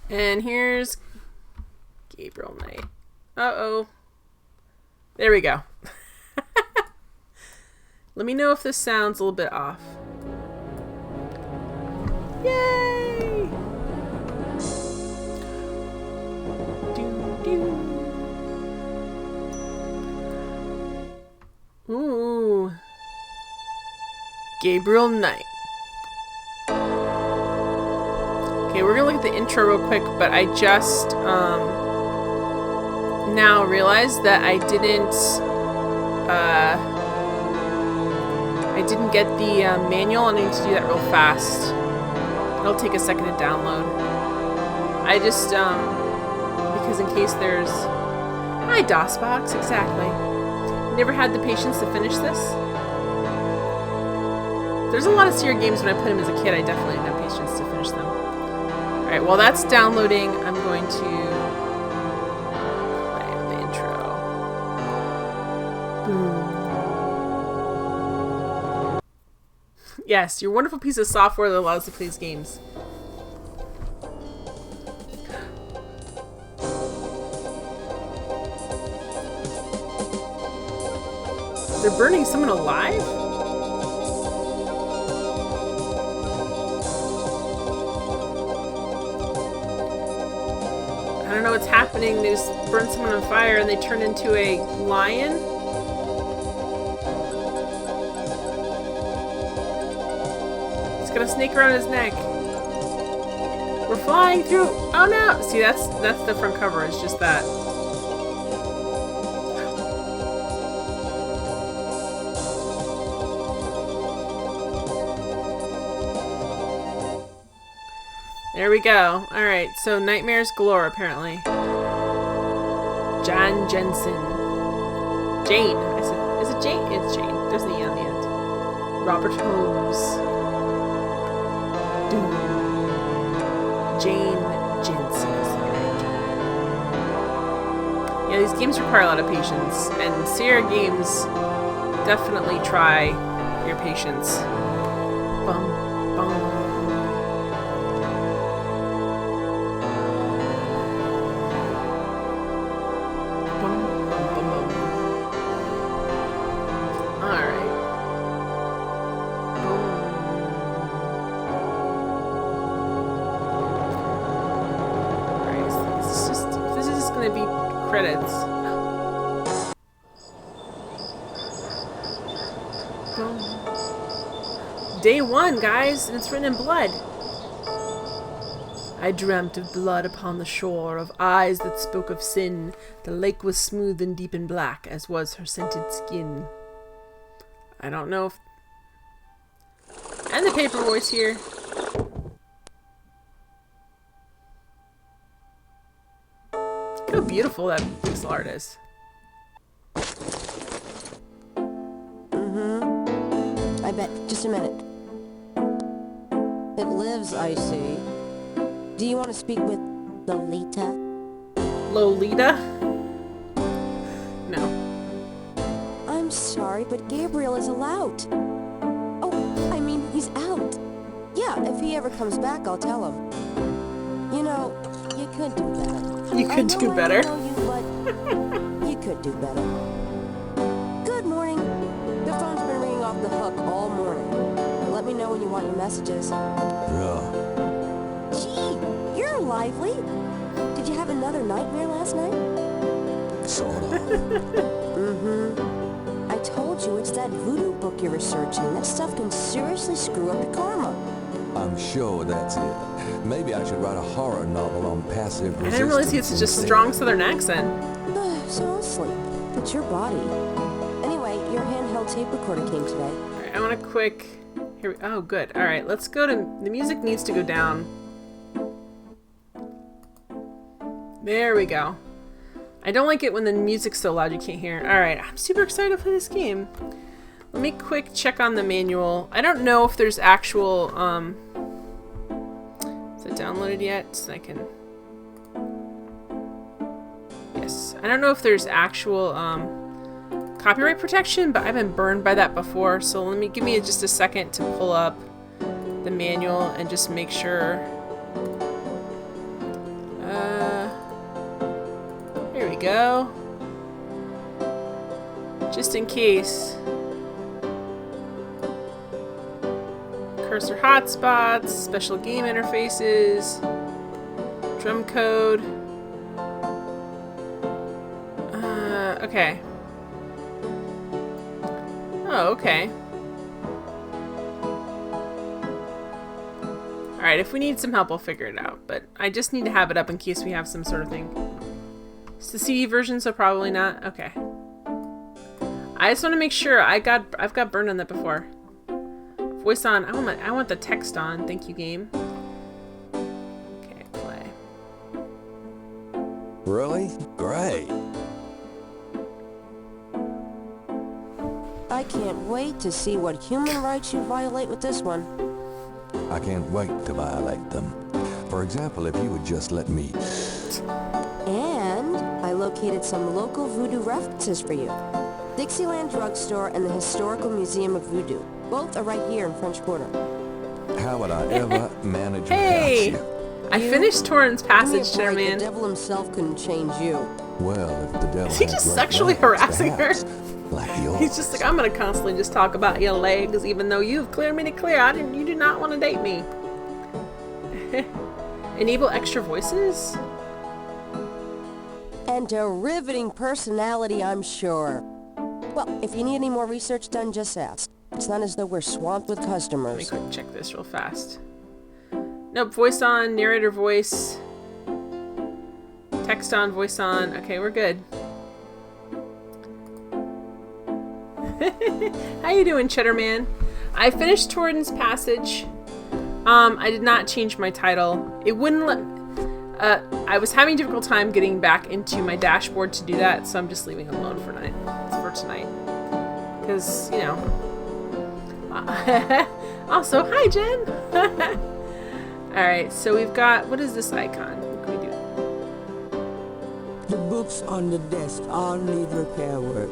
And here's Gabriel Knight. Uh-oh. There we go. Let me know if this sounds a little bit off. Yay! Ooh. Gabriel Knight. Okay, we're gonna look at the intro real quick, but I just now realized that I didn't get the manual. I need to do that real fast. It'll take a second to download. I just because in case there's hi DOSBox, exactly. Never had the patience to finish this. There's a lot of Seer games when I played them as a kid. I definitely didn't have patience to finish them. Alright, while that's downloading, I'm going to play the intro. Boom. Yes, your wonderful piece of software that allows us to play these games. They're burning someone alive? I don't know what's happening. They just burned someone on fire and they turned into a lion? He's got a snake around his neck. We're flying through. Oh no! See, that's the front cover. It's just that. There we go. Alright, so nightmares galore, apparently. John Jensen. Jane. I said, is it Jane? It's Jane. There's an E on the end. Robert Holmes. Doom. Jane Jensen is the character. Yeah, these games require a lot of patience, and Sierra games definitely try your patience. Bum, bum. Credits. Day 1, guys, and it's written in blood. I dreamt of blood upon the shore, of eyes that spoke of sin. The lake was smooth and deep and black, as was her scented skin. I don't know if... And the paper voice here. Look how beautiful that pixel art is. I bet. Just a minute. It lives, I see. Do you want to speak with Lolita? Lolita? No. I'm sorry, but Gabriel is allowed. Oh, I mean, he's out. Yeah, if he ever comes back, I'll tell him. You know, you could do better. You could do better. I know you, but you could do better. Good morning. The phone's been ringing off the hook all morning. Let me know when you want your messages. Yeah. Gee, you're lively. Did you have another nightmare last night? Sorta. I told you it's that voodoo book you're researching. That stuff can seriously screw up your karma. I'm sure that's it. Maybe I should write a horror novel on passive resistance. I didn't realize he had such a strong southern accent. So don't sleep. It's your body. Anyway, your handheld tape recorder came today. Alright, I want a quick... Here we... Oh, good. Alright, let's go to... The music needs to go down. There we go. I don't like it when the music's so loud you can't hear. Alright, I'm super excited to play this game. Let me quick check on the manual. I don't know if there's actual... Is it downloaded yet? So I can... Yes. I don't know if there's actual copyright protection, but I've been burned by that before. So give me just a second to pull up the manual and just make sure Here we go. Just in case. Cursor hotspots, special game interfaces, drum code. Okay. Oh, okay. Alright, if we need some help, I'll figure it out. But I just need to have it up in case we have some sort of thing. It's the CD version, so probably not. Okay. I just want to make sure. I've got burned on that before. Voice on. I want the text on. Thank you, game. Okay, play. Really? Great. I can't wait to see what human rights you violate with this one. I can't wait to violate them. For example, if you would just let me... And I located some local voodoo references for you. Dixieland Drugstore and the Historical Museum of Voodoo. Both are right here in French Quarter. How would I ever manage Hey! without you? I finished Torrance Passage, Give me a break, Chairman. the devil himself couldn't change you. Well, if the devil Is he had just great sexually legs, harassing her? perhaps, like yours. He's just like, I'm gonna constantly just talk about your legs, even though you've made it clear you do not want to date me. Enable extra voices? And a riveting personality, I'm sure. Well, if you need any more research done, just ask. It's not as though we're swamped with Let me customers. quick check this real fast. Nope, voice on, narrator voice. Text on, voice on. Okay, we're good. How you doing, Cheddar Man? I finished Torrance Passage. I did not change my title. It wouldn't let... I was having a difficult time getting back into my dashboard to do that, so I'm just leaving it alone for tonight. Because, you know... Also, hi, Jen! Alright, so we've got... What is this icon? What can we do? The books on the desk all need repair work.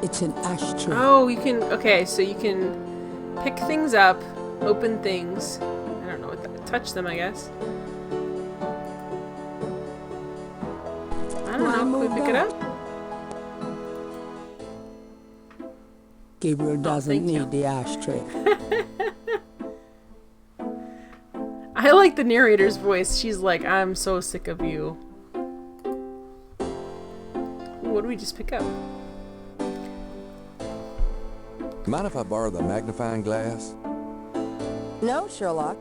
It's an ashtray. Oh, you can... Okay, so you can pick things up, open things. I don't know what that... Touch them, I guess. I don't know. Can we pick it up? Gabriel doesn't thank you. need the ashtray. I like the narrator's voice. She's like, I'm so sick of you. Ooh, what do we just pick up? Mind if I borrow the magnifying glass? No, Sherlock.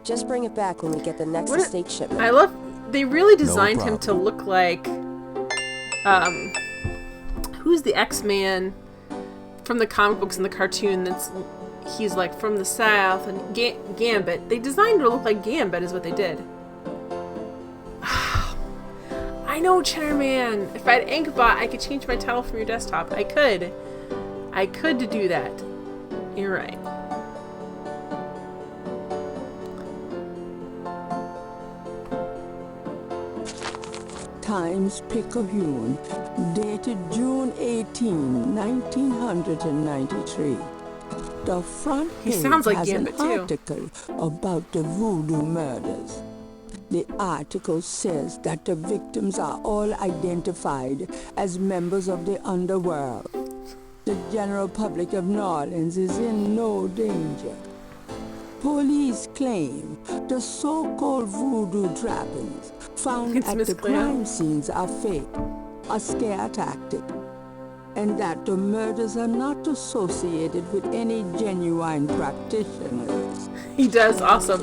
Just bring it back when we get the next What- estate shipment. I love... They really designed him to problem. look like... Who's the X-Man from the comic books and the cartoon that's... He's like from the South and Gambit. They designed him to look like Gambit is what they did. I know, Cheddar Man. If I had Inkbot, I could change my title from your desktop. I could to do that. You're right. Times Picayune, dated June 18, 1993. The front He page sounds like has Gambit, an too. article about the voodoo murders. The article says that the victims are all identified as members of the underworld. The general public of New Orleans is in no danger. Police claim the so-called voodoo trappings found It's at Miss the Cleo. crime scenes are fake, a scare tactic, and that the murders are not associated with any genuine practitioners. He does also.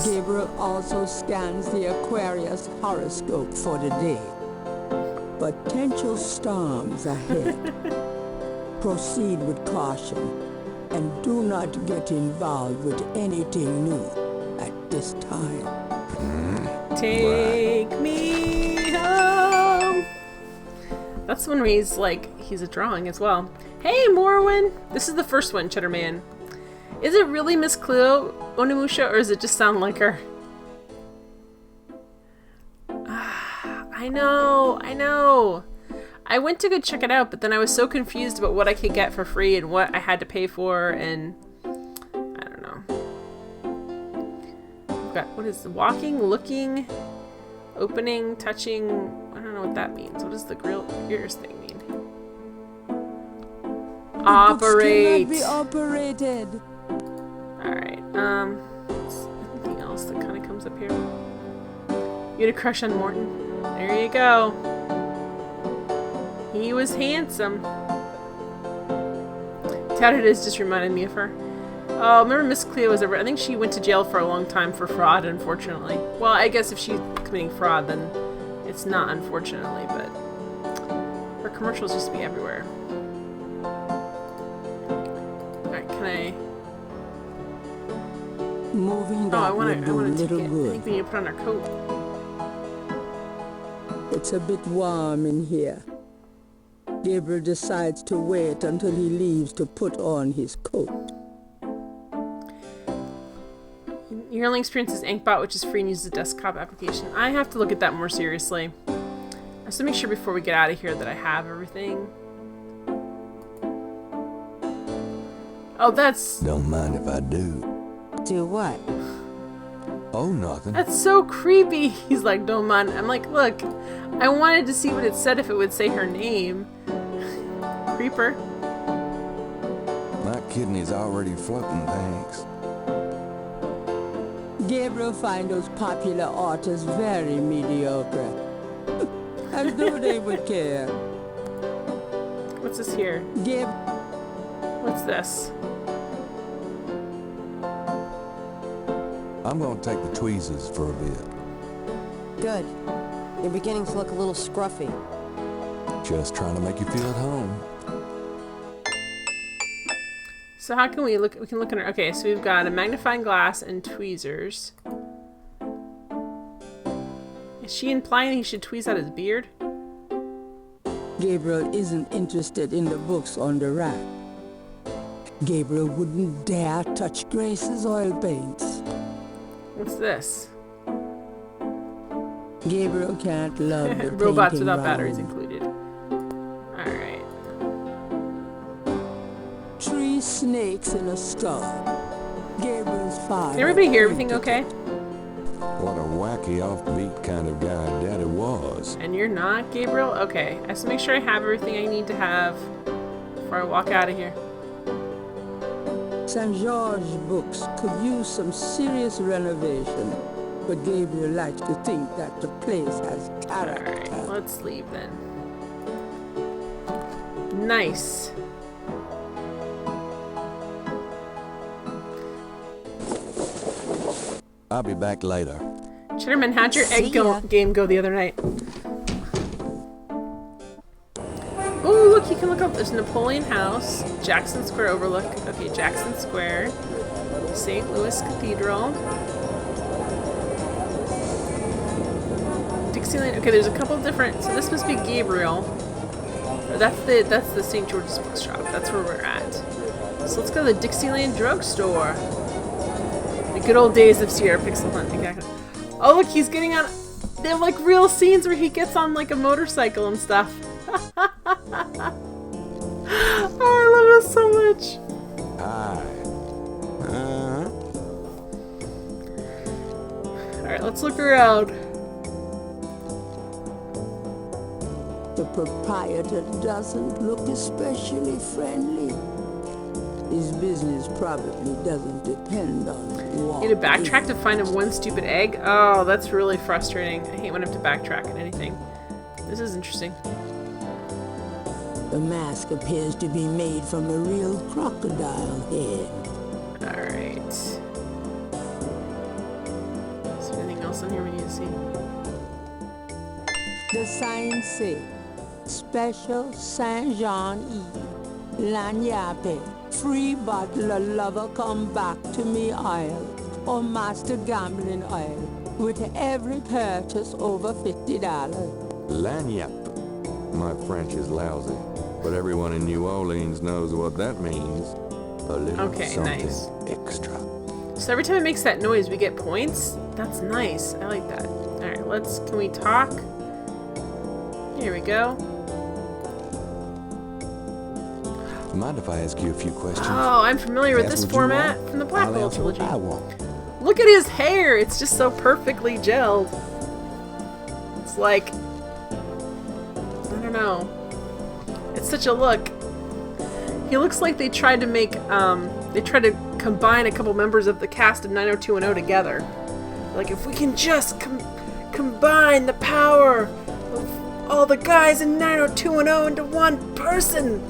Gabriel also scans the Aquarius horoscope for the day. Potential storms ahead. Proceed with caution and do not get involved with anything new at this time. Take me home. That's the one where he's like, he's a drawing as well. Hey, Morwin! This is the first one, Cheddar Man. Is it really Miss Cleo Onimusha, or does it just sound like her? I know. I went to go check it out, but then I was so confused about what I could get for free and what I had to pay for, and I don't know. we've got, what is the walking, looking, opening, touching? I don't know what that means. What does the gears thing mean? Operate. Books cannot be operated. Alright, anything else that kind of comes up here? You had a crush on Morton. There you go. He was handsome. Touted is just reminded me of her. Oh, remember Miss Cleo was I think she went to jail for a long time for fraud, unfortunately. Well, I guess if she's committing fraud, then it's not unfortunately, but her commercials used to be everywhere. Alright, can I... Moving Oh, that I will want do to take little it. I good. think we need to put on our coat. It's a bit warm in here. Gabriel decides to wait until he leaves to put on his coat. Your only experience is Inkbot, which is free and uses a desktop application. I have to look at that more seriously. I have to make sure before we get out of here that I have everything. Oh, that's... Don't mind if I do. Do what? Oh, nothing. That's so creepy. He's like, don't mind. I'm like, look, I wanted to see what it said if it would say her name. Creeper. My kidney's already floating, thanks. Gabriel finds those popular authors very mediocre. As though they would care. What's this here? What's this? I'm gonna take the tweezers for a bit. Good. You're beginning to look a little scruffy. Just trying to make you feel at home. So how can we look? We can look at her. Okay, so we've got a magnifying glass and tweezers. Is she implying he should tweeze out his beard? Gabriel isn't interested in the books on the rack. Gabriel wouldn't dare touch Grace's oil paints. What's this? Gabriel can't love the Robots painting without round. batteries included. Alright. 3 snakes in a skull. Gabriel's father. Can everybody hear everything okay? What a wacky, offbeat kind of guy Daddy was. And you're not, Gabriel? Okay. I have to make sure I have everything I need to have before I walk out of here. St. George's books could use some serious renovation, but Gabriel likes to think that the place has character. Alright, let's leave then. Nice. I'll be back later. Chitterman, how'd your egg See ya. game go the other night? Oh, look, you can look up. There's Napoleon House, Jackson Square Overlook. Okay, Jackson Square, St. Louis Cathedral, Dixieland. Okay, there's a couple different. So this must be Gabriel. That's the St. George's Bookshop. That's where we're at. So let's go to the Dixieland Drugstore. The good old days of Sierra Pixel Hunt. Exactly. Oh, look, he's getting on. They're like real scenes where he gets on like a motorcycle and stuff. Oh, I love this so much. Hi. Alright, let's look around. The proprietor doesn't look especially friendly. His business probably doesn't depend on walk. You need to backtrack to find him one stupid egg? Oh, that's really frustrating. I hate when I have to backtrack at anything. This is interesting. The mask appears to be made from a real crocodile head. Alright. Is there anything else on here we need to see? The signs say, Special Saint Jean Eve, Lagnappe, free bottle of lover come back to me oil, or master gambling oil, with every purchase over $50. Lagniappe. My French is lousy, but everyone in New Orleans knows what that means. A little Okay, something nice. extra. So every time it makes that noise, we get points? That's nice. I like that. Alright, can we talk? Here we go. Mind if I ask you a few questions? Oh, I'm familiar with Ask this what you format want, from the Black I'll Hole answer what trilogy. I want. Look at his hair. It's just so perfectly gelled. It's like, I don't know. It's such a look. He looks like they tried to make, they tried to combine a couple members of the cast of 90210 together. Like, if we can just combine the power of all the guys in 90210 into one person,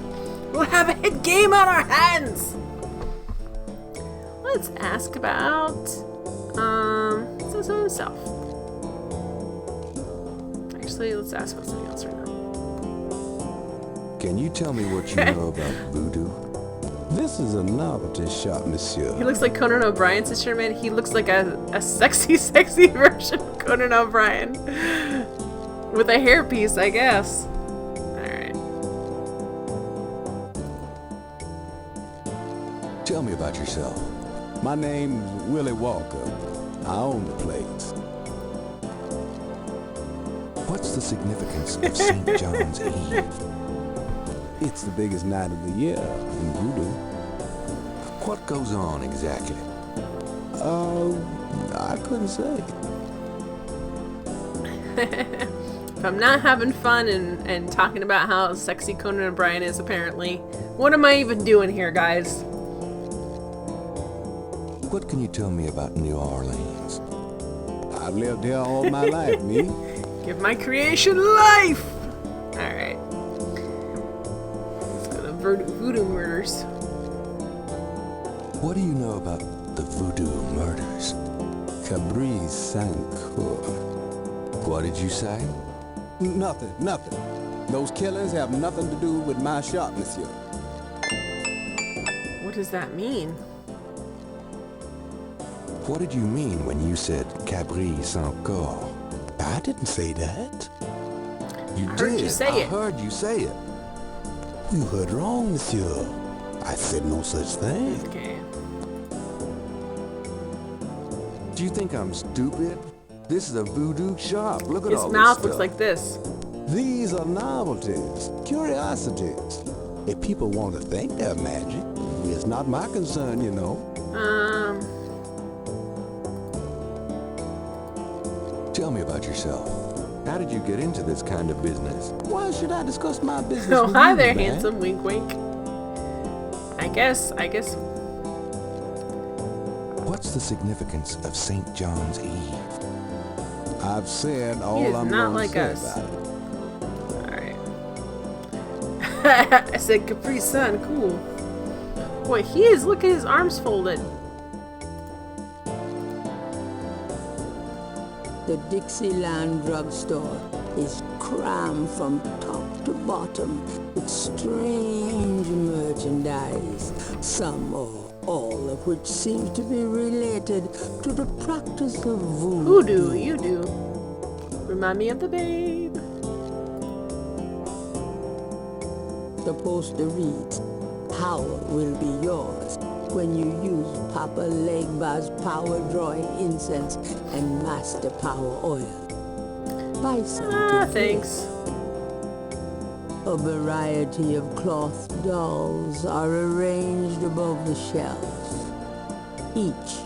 we'll have a hit game on our hands. Let's ask about, himself. Actually, let's ask about something else right now. Can you tell me what you know about voodoo? This is a novelty shop, monsieur. He looks like Conan O'Brien, Sister Man. He looks like a sexy, sexy version of Conan O'Brien. With a hairpiece, I guess. Alright. Tell me about yourself. My name's Willie Walker. I own the place. What's the significance of St. John's Eve? It's the biggest night of the year in voodoo. What goes on exactly? I couldn't say. If I'm not having fun and talking about how sexy Conan O'Brien is, apparently, what am I even doing here, guys? What can you tell me about New Orleans? I've lived here all my life, me. Give my creation life! Alright. Let's go to voodoo murders. What do you know about the voodoo murders? Cabri Sancour. What did you say? Nothing. Those killings have nothing to do with my shop, monsieur. What does that mean? What did you mean when you said Cabri Sancour? I didn't say that. You I did. heard you say I it. heard you say it. You heard wrong, monsieur. I said no such thing. Okay. Do you think I'm stupid? This is a voodoo shop. Look at His all mouth this looks stuff. like this. These are novelties, curiosities. If people want to think they're magic, it's not my concern, you know. Tell me about yourself. How did you get into this kind of business? Why should I discuss my business Oh, with hi you, there, man? handsome. Wink, wink. I guess. What's the significance of St. John's Eve? I've said all He is I'm not going like to say us. about it. Alright. I said Capri Sun, cool. Boy, he is, look at his arms folded. The Dixieland drugstore is crammed from top to bottom with strange merchandise, some or all of which seems to be related to the practice of voodoo. Voodoo, you do. Remind me of the babe. The poster reads, "Power will be yours when you use Papa Legba's power-drawing incense and Master Power oil." Buy some to Thanks. A variety of cloth dolls are arranged above the shelves, each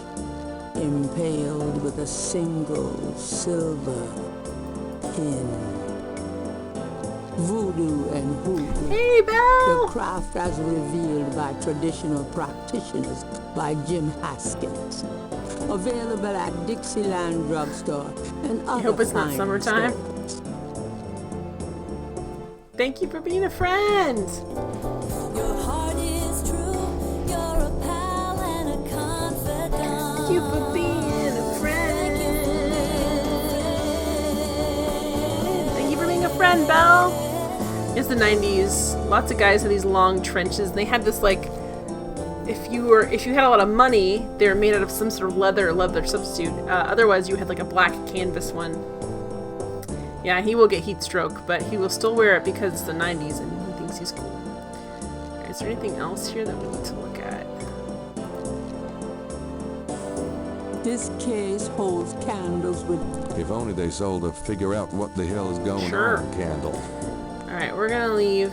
impaled with a single silver pin. Voodoo and hoodoo. Hey, The Belle! craft as revealed by traditional practitioners by Jim Haskins. Available at Dixieland Drugstore and other hope it's not fine summertime. stores. Thank you for being a friend. Your heart is true. You're a pal and a confidant. Thank you for being a friend. Thank you for being a friend, Belle. It's the 90s. Lots of guys had these long trenches. And they had this like, if you had a lot of money, they were made out of some sort of leather substitute. Otherwise, you had like a black canvas one. Yeah, he will get heat stroke, but he will still wear it because it's the 90s and he thinks he's cool. Is there anything else here that we need to look at? This case holds candles with If only they sold a figure out what the hell is going Sure. on candle. Alright, we're gonna leave.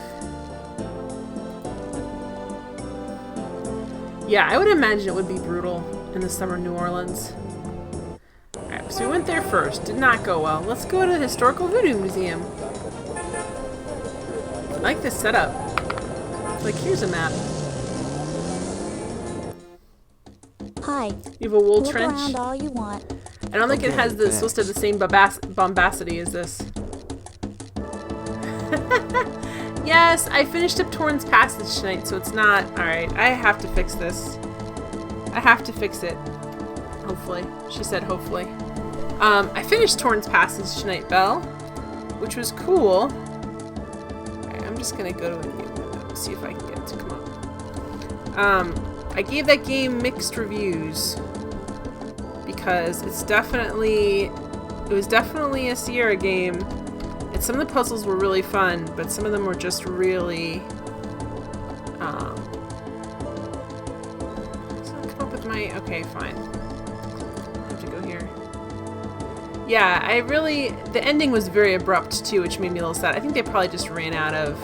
Yeah, I would imagine it would be brutal. in the summer New Orleans. Alright, so we went there first. Did not go well. Let's go to the Historical Voodoo Museum. I like this setup. It's like, here's a map. Hi. You have a wool Look trench. around all you want. I don't think it has the supposed to have the same bombacity as this. Yes, I finished up Torrance Passage tonight, so it's not... Alright, I have to fix this. I have to fix it. Hopefully. She said hopefully. I finished Torrance Passage tonight, Belle, which was cool. Alright, I'm just gonna go to a new window, see if I can get it to come up. I gave that game mixed reviews because it was definitely a Sierra game, and some of the puzzles were really fun, but some of them were just really so I'll come up with my okay, fine. I have to go here. Yeah, the ending was very abrupt too, which made me a little sad. I think they probably just ran out of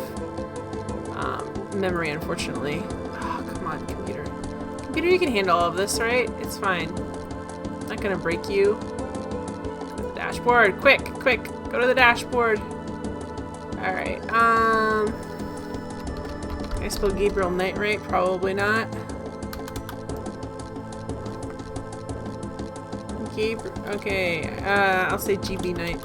memory, unfortunately. Oh, come on, computer. Computer, you can handle all of this, right? It's fine. I'm not gonna break you. Go to the dashboard. Quick, quick. Go to the dashboard. Alright, can I spell Gabriel Knight right? Probably not. Okay, I'll say GB Knight.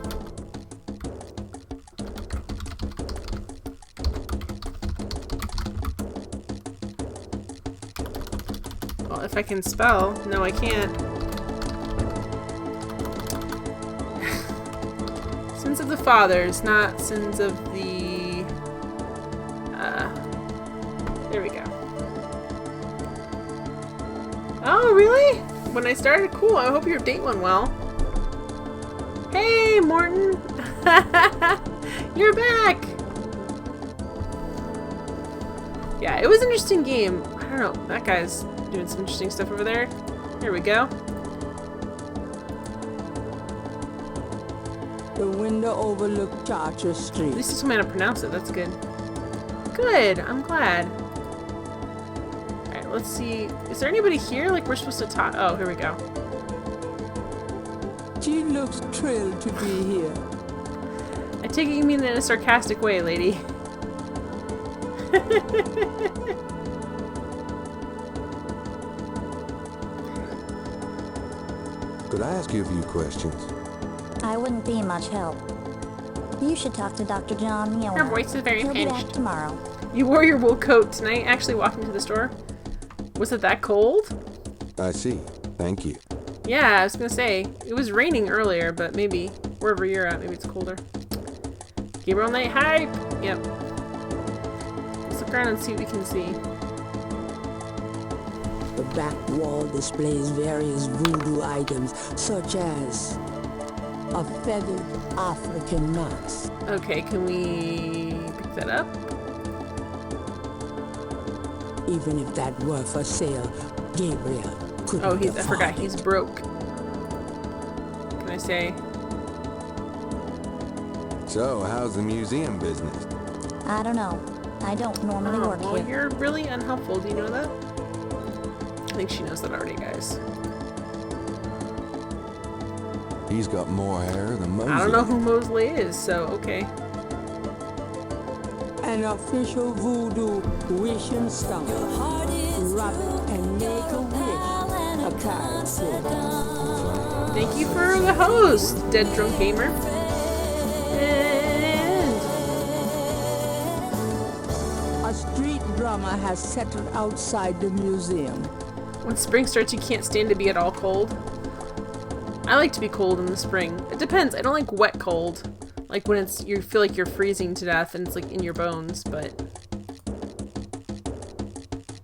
Well, if I can spell. No, I can't. Sins of the fathers, not sins of the... there we go. Oh, really? When I started? Cool, I hope your date went well. Hey, Morton! You're back! Yeah, it was an interesting game. I don't know, that guy's doing some interesting stuff over there. Here we go. The window overlooked Chartres Street. At least he told me how to pronounce it. That's good. Good. I'm glad. Alright, let's see. Is there anybody here? Like, we're supposed to talk. Oh, here we go. She looks thrilled to be here. I take it you mean it in a sarcastic way, lady. Could I ask you a few questions? I wouldn't be much help. You should talk to Dr. John Neal. Her voice is very He'll be back pinched. tomorrow. You wore your wool coat tonight, actually walking to the store? Was it that cold? I see. Thank you. Yeah, I was gonna say. It was raining earlier, but maybe wherever you're at, maybe it's colder. Gabriel Knight hype! Yep. Let's look around and see what we can see. The back wall displays various voodoo items, such as a feathered African mask. Okay, can we pick that up? Even if that were for sale, Gabriel couldn't Oh, I afford forgot, it. he's broke. Can I say? So, how's the museum business? I don't know. I don't normally Oh, work well, here. you're really unhelpful. Do you know that? I think she knows that already, guys. He's got more hair than Moses. I don't know who Mosley is, so okay. An official voodoo wishing stone. Rub it and make a wish. A character. Thank you for the host, Dead Drunk Gamer. And A street drummer has settled outside the museum. when spring starts, you can't stand to be at all cold. I like to be cold in the spring. It depends. I don't like wet cold. Like when it's you feel like you're freezing to death and it's like in your bones, but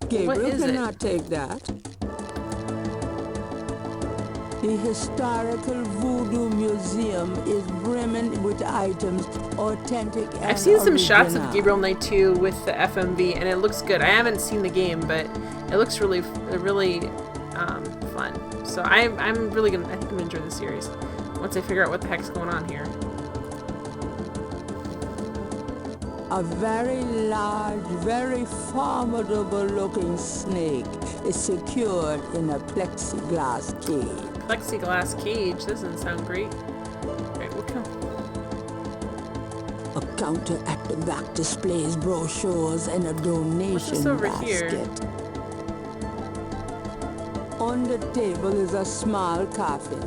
Gabriel is it? cannot take that. The historical voodoo museum is brimming with items authentic and I've seen some shots of original. Gabriel Knight 2 with the FMV, and it looks good. I haven't seen the game, but it looks really fun. So I'm really gonna. I think I'm gonna enjoy the series once I figure out what the heck's going on here. A very large, very formidable-looking snake is secured in a plexiglass cage. Plexiglass cage. Doesn't sound great. Alright, we'll come. A counter at the back displays brochures and a donation over basket. here? On the table is a small coffin.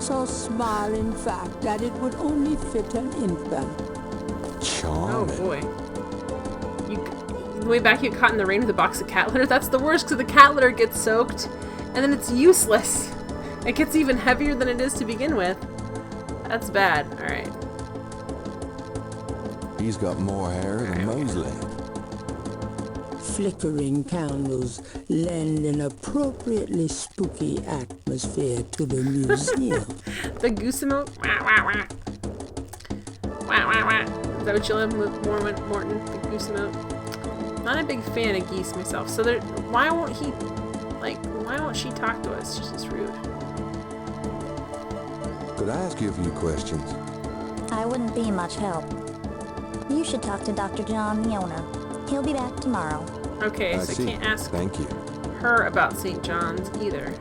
So small, in fact, that it would only fit an infant. Oh Charming. boy. Way back you got caught in the rain with a box of cat litter. That's the worst because the cat litter gets soaked and then it's useless. It gets even heavier than it is to begin with. That's bad. Alright. He's got more hair than Mosley. Flickering candles lend an appropriately spooky atmosphere to the museum. The goose emote. Wah, wah, wah. Wah, wah, wah. Is that what you love, Morton? The goose emote? Not a big fan of geese myself. So why won't she talk to us? She's just rude. Could I ask you a few questions? I wouldn't be much help. You should talk to Dr. John, the owner. He'll be back tomorrow. Okay, I so see. I can't ask Thank you. her about St. John's either.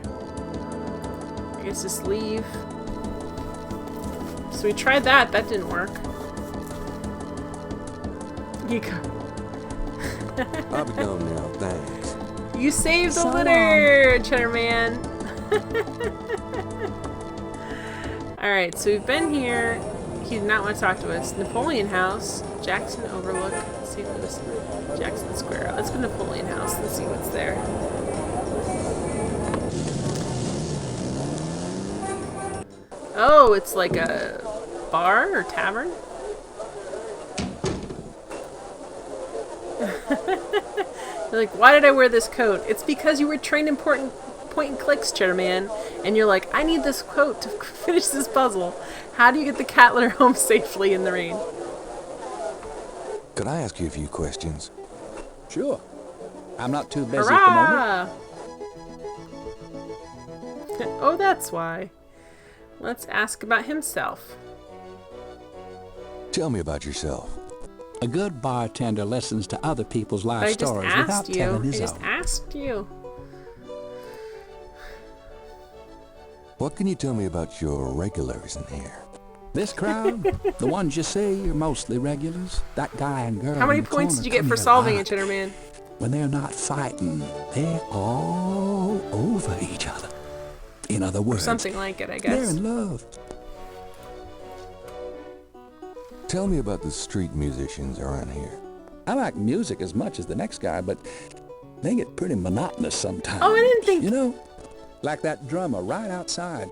I guess just leave. So we tried that. That didn't work. You go. I'll be gone now, thanks. You saved the So litter, Cheddar Man. Alright, so we've been here. He did not want to talk to us. Napoleon House, Jackson Overlook, St. Louis, Jackson Square. Let's go to Napoleon House. Let's see what's there. Oh, it's like a bar or tavern? You're like, why did I wear this coat? It's because you were trained in point and clicks, Cheddar Man. And you're like, I need this coat to finish this puzzle. How do you get the cat litter home safely in the rain? Could I ask you a few questions? Sure. I'm not too busy at the moment. Hurrah! Oh, that's why. Let's ask about himself. Tell me about yourself. A good bartender listens to other people's life I just stories without asked you. telling I his just own. asked you. What can you tell me about your regulars in here? This crowd, the ones you see, are mostly regulars. That guy and girl. How many in the points corner did you get come for here a solving lot. it, Cheddar Man? When they're not fighting, they're all over each other. In other words, Something like it, I they're guess. in love. Tell me about the street musicians around here. I like music as much as the next guy, but they get pretty monotonous sometimes. Oh, I didn't think... You know, like that drummer right outside.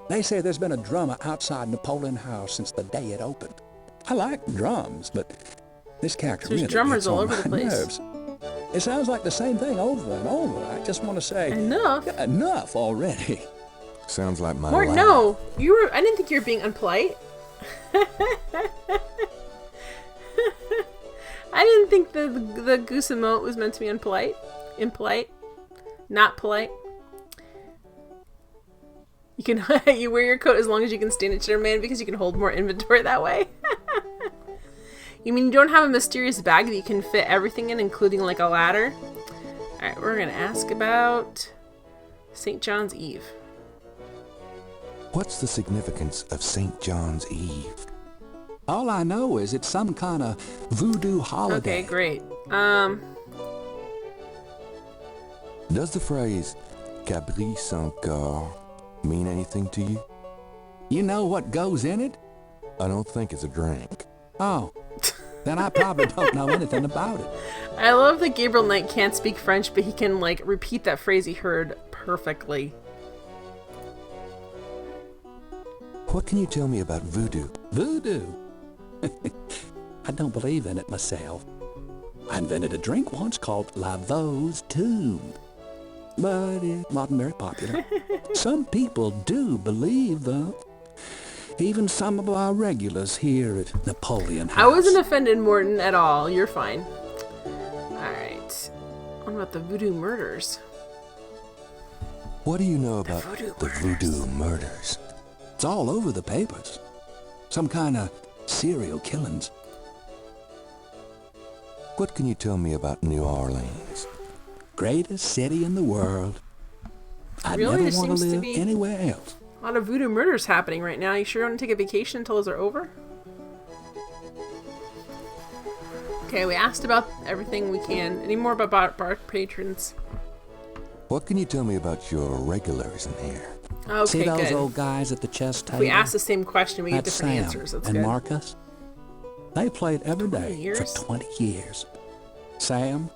They say there's been a drummer outside Napoleon House since the day it opened. I like drums, but this character There's really drummers gets all on over the my place. nerves. It sounds like the same thing over and over. I just want to say, Enough. enough already. Sounds like my Mort, life. no. I didn't think you were being unpolite. I didn't think the goose emote was meant to be unpolite. Impolite. Not polite. You can you wear your coat as long as you can stand it, Cheddar Man, because you can hold more inventory that way. You mean you don't have a mysterious bag that you can fit everything in, including like a ladder? Alright, we're gonna ask about St. John's Eve. What's the significance of St. John's Eve? All I know is it's some kind of voodoo holiday. Okay, great. Does the phrase caprice encore mean anything to you? You know what goes in it? I don't think it's a drink. Oh, then I probably don't know anything about it. I love that Gabriel Knight can't speak French, but he can, like, repeat that phrase he heard perfectly. What can you tell me about voodoo? Voodoo? I don't believe in it myself. I invented a drink once called Laveau's Tomb, but it wasn't very popular. Some people do believe, though. Even some of our regulars here at Napoleon House. I wasn't offended, Morton, at all. You're fine. Alright. What about the voodoo murders? What do you know about voodoo the murders. voodoo murders? It's all over the papers. Some kind of serial killings. What can you tell me about New Orleans? Greatest city in the world. I Really? never There want to seems to live be- anywhere else. A lot of voodoo murders happening right now. You sure want to take a vacation until those are over? Okay, we asked about everything we can. Any more about bar patrons? What can you tell me about your regulars in here? Okay, See those good. old guys at the chess table? If we ask the same question, we get That's different Sam answers. That's and good. Marcus. They played every 20 day years? for 20 years. Sam,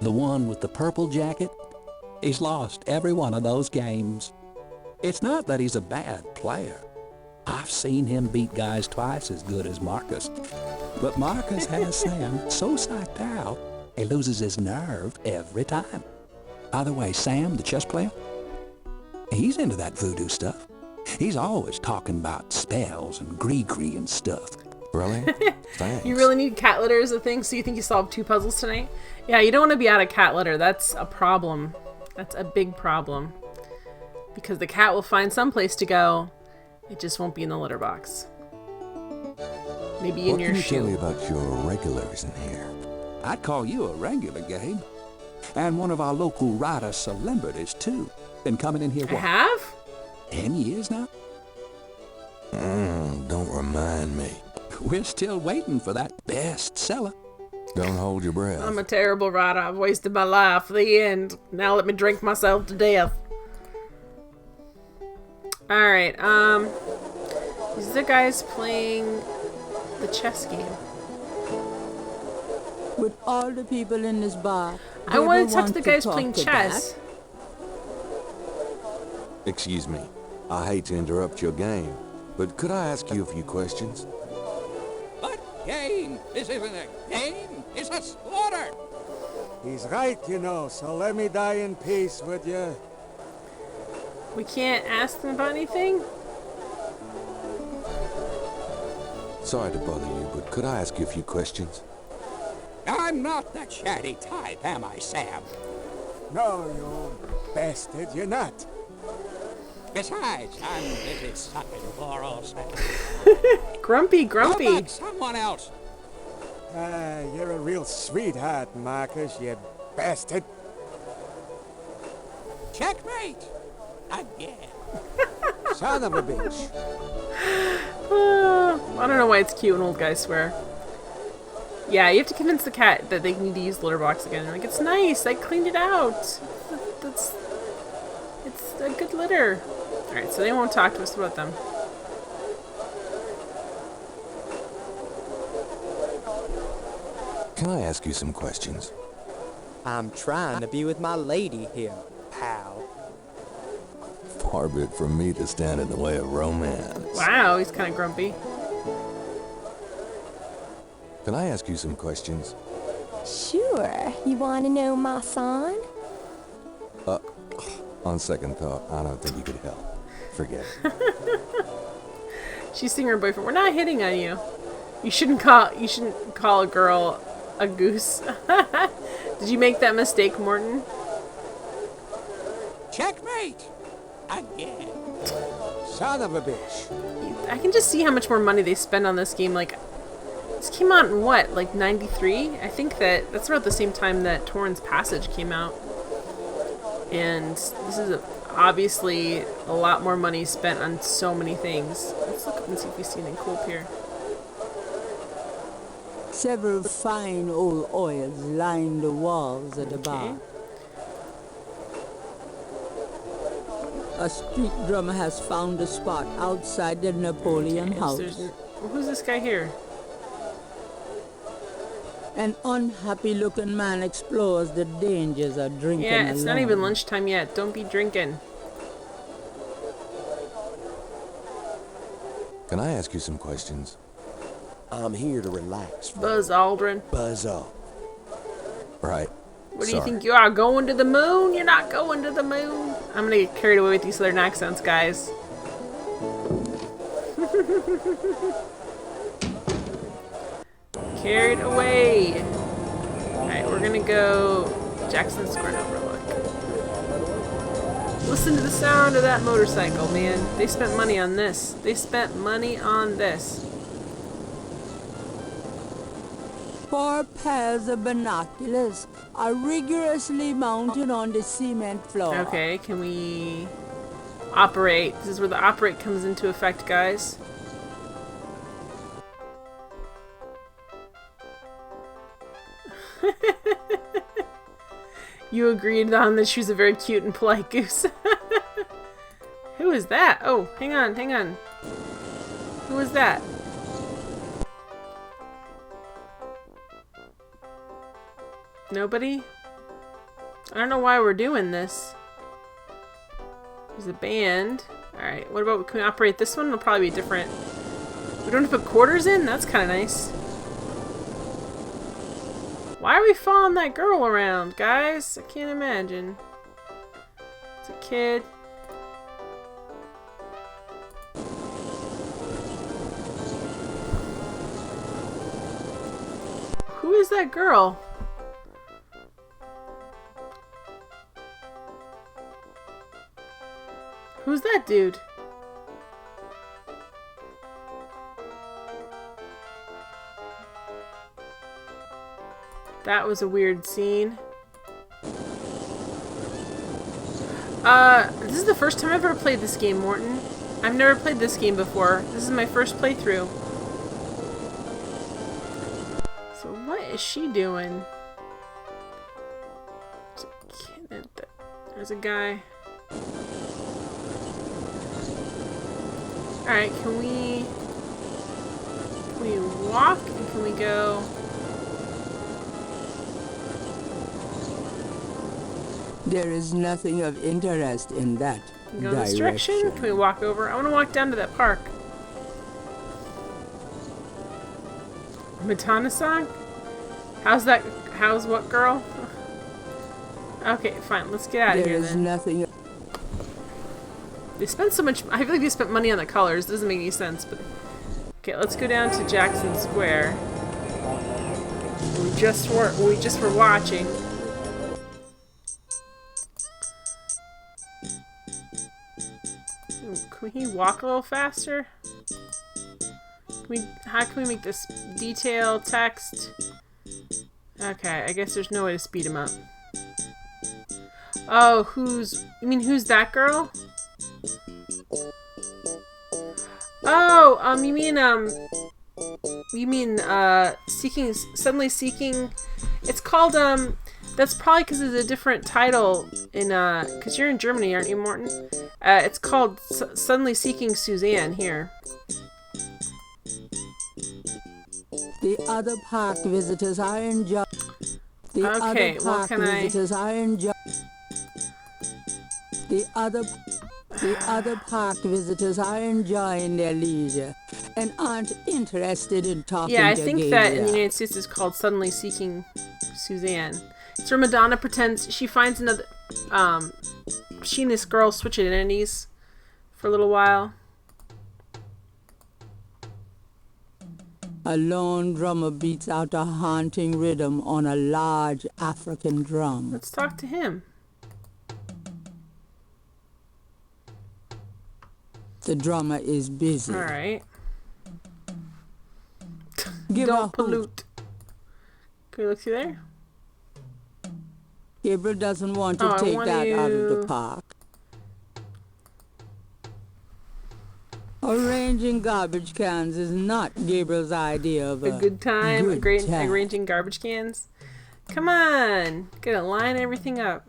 the one with the purple jacket, he's lost every one of those games. It's not that he's a bad player. I've seen him beat guys twice as good as Marcus. But Marcus has Sam so psyched out, he loses his nerve every time. By the way, Sam, the chess player, he's into that voodoo stuff. He's always talking about spells and gree-gree and stuff. Really? Thanks. You really need cat litter as a thing, so you think you solved 2 puzzles tonight? Yeah, you don't want to be out of cat litter. That's a problem. That's a big problem. Because the cat will find some place to go. It just won't be in the litter box. Maybe in What your can you tell me shoe. about your regulars in here? I'd call you a regular, Gabe. And one of our local writer celebrities, too. Been coming in here, I what, have? 10 years now? Don't remind me. We're still waiting for that bestseller. Don't hold your breath. I'm a terrible writer. I've wasted my life. The end. Now let me drink myself to death. Alright, these are the guys playing the chess game. With all the people in this bar, I want Gabriel to talk to wants the guys talk playing to chess. that. Excuse me. I hate to interrupt your game, but could I ask you a few questions? What game? This isn't a game. It's a slaughter. He's right, you know, so let me die in peace, would you? We can't ask them about anything? Sorry to bother you, but could I ask you a few questions? I'm not the chatty type, am I, Sam? No, you bastard, you're not. Besides, I'm busy sucking for all Sam. Grumpy, How grumpy. about someone else? You're a real sweetheart, Marcus, you bastard. Checkmate. Again. Son of a bitch. I don't know why it's cute when old guys swear. Yeah, you have to convince the cat that they need to use the litter box again. You're like, it's nice, I cleaned it out. It's a good litter. Alright, so they won't talk to us about them. Can I ask you some questions? I'm trying to be with my lady here, pal. Far be it from me to stand in the way of romance. Wow, he's kind of grumpy. Can I ask you some questions? Sure. You want to know my son? On second thought, I don't think you could help. Forget it. She's seeing her boyfriend. We're not hitting on you. You shouldn't call a girl a goose. Did you make that mistake, Morton? Checkmate. Again. Son of a bitch. I can just see how much more money they spend on this game. Like, this came out in what, like 93? I think that's about the same time that Torrens Passage came out. And this is obviously a lot more money spent on so many things. Let's look up and see if we see anything cool up here. Several fine old oils line the walls of the bar. A street drummer has found a spot outside the Napoleon house. Who's this guy here? An unhappy-looking man explores the dangers of drinking Yeah, it's not even alone. lunchtime yet. Don't be drinking. Can I ask you some questions? I'm here to relax. Buzz Aldrin. Buzz off. Right. What do you think you are? Going to the moon? You're not going to the moon. I'm gonna get carried away with these southern accents, guys. Carried away. Alright, we're gonna go Jackson Square Overlook. Listen to the sound of that motorcycle, man. They spent money on this. They spent money on this. 4 pairs of binoculars are rigorously mounted on the cement floor. Okay, can we operate? This is where the operate comes into effect, guys. You agreed on that she was a very cute and polite goose. Who is that? Oh, hang on, hang on. Who is that? Nobody? I don't know why we're doing this. There's a band. Alright, what about, can we operate this one? It'll probably be different. We don't have to put quarters in? That's kind of nice. Why are we following that girl around, guys? I can't imagine. It's a kid. Who is that girl? Who's that dude? That was a weird scene. This is the first time I've ever played this game, Morton. I've never played this game before. This is my first playthrough. So what is she doing? There's a guy. Alright, can we walk and can we go? There is nothing of interest in that Can we go in this direction? Can we walk over? I want to walk down to that park. Madonna song? How's that? How's what, girl? Okay, fine. Let's get out of here There is then. nothing. They spent so much. I feel like they spent money on the colors. It doesn't make any sense. But okay, let's go down to Jackson Square. We just were watching. Can we walk a little faster? How can we make this detail text? Okay, I guess there's no way to speed him up. Oh, who's that girl? Oh, you mean suddenly seeking, it's called, that's probably because it's a different title in, because you're in Germany, aren't you, Morton? It's called Suddenly Seeking Suzanne here. The other park visitors are enjoying. The Okay, other well, park can I- visitors are enjoying. The other park visitors are enjoying their leisure and aren't interested in talking Yeah, I to think Gabriel. that in the United States it's called Suddenly Seeking Suzanne. It's where Madonna pretends she finds another. She and this girl switch identities for a little while. A lone drummer beats out a haunting rhythm on a large African drum. Let's talk to him. The drummer is busy. All right. Give a Don't hoot. pollute. Can we look through there? Gabriel doesn't want to Oh, I take want that out of you- the park. Arranging garbage cans is not Gabriel's idea of A good time. good time. Arranging garbage cans. Come on. Gotta line everything up.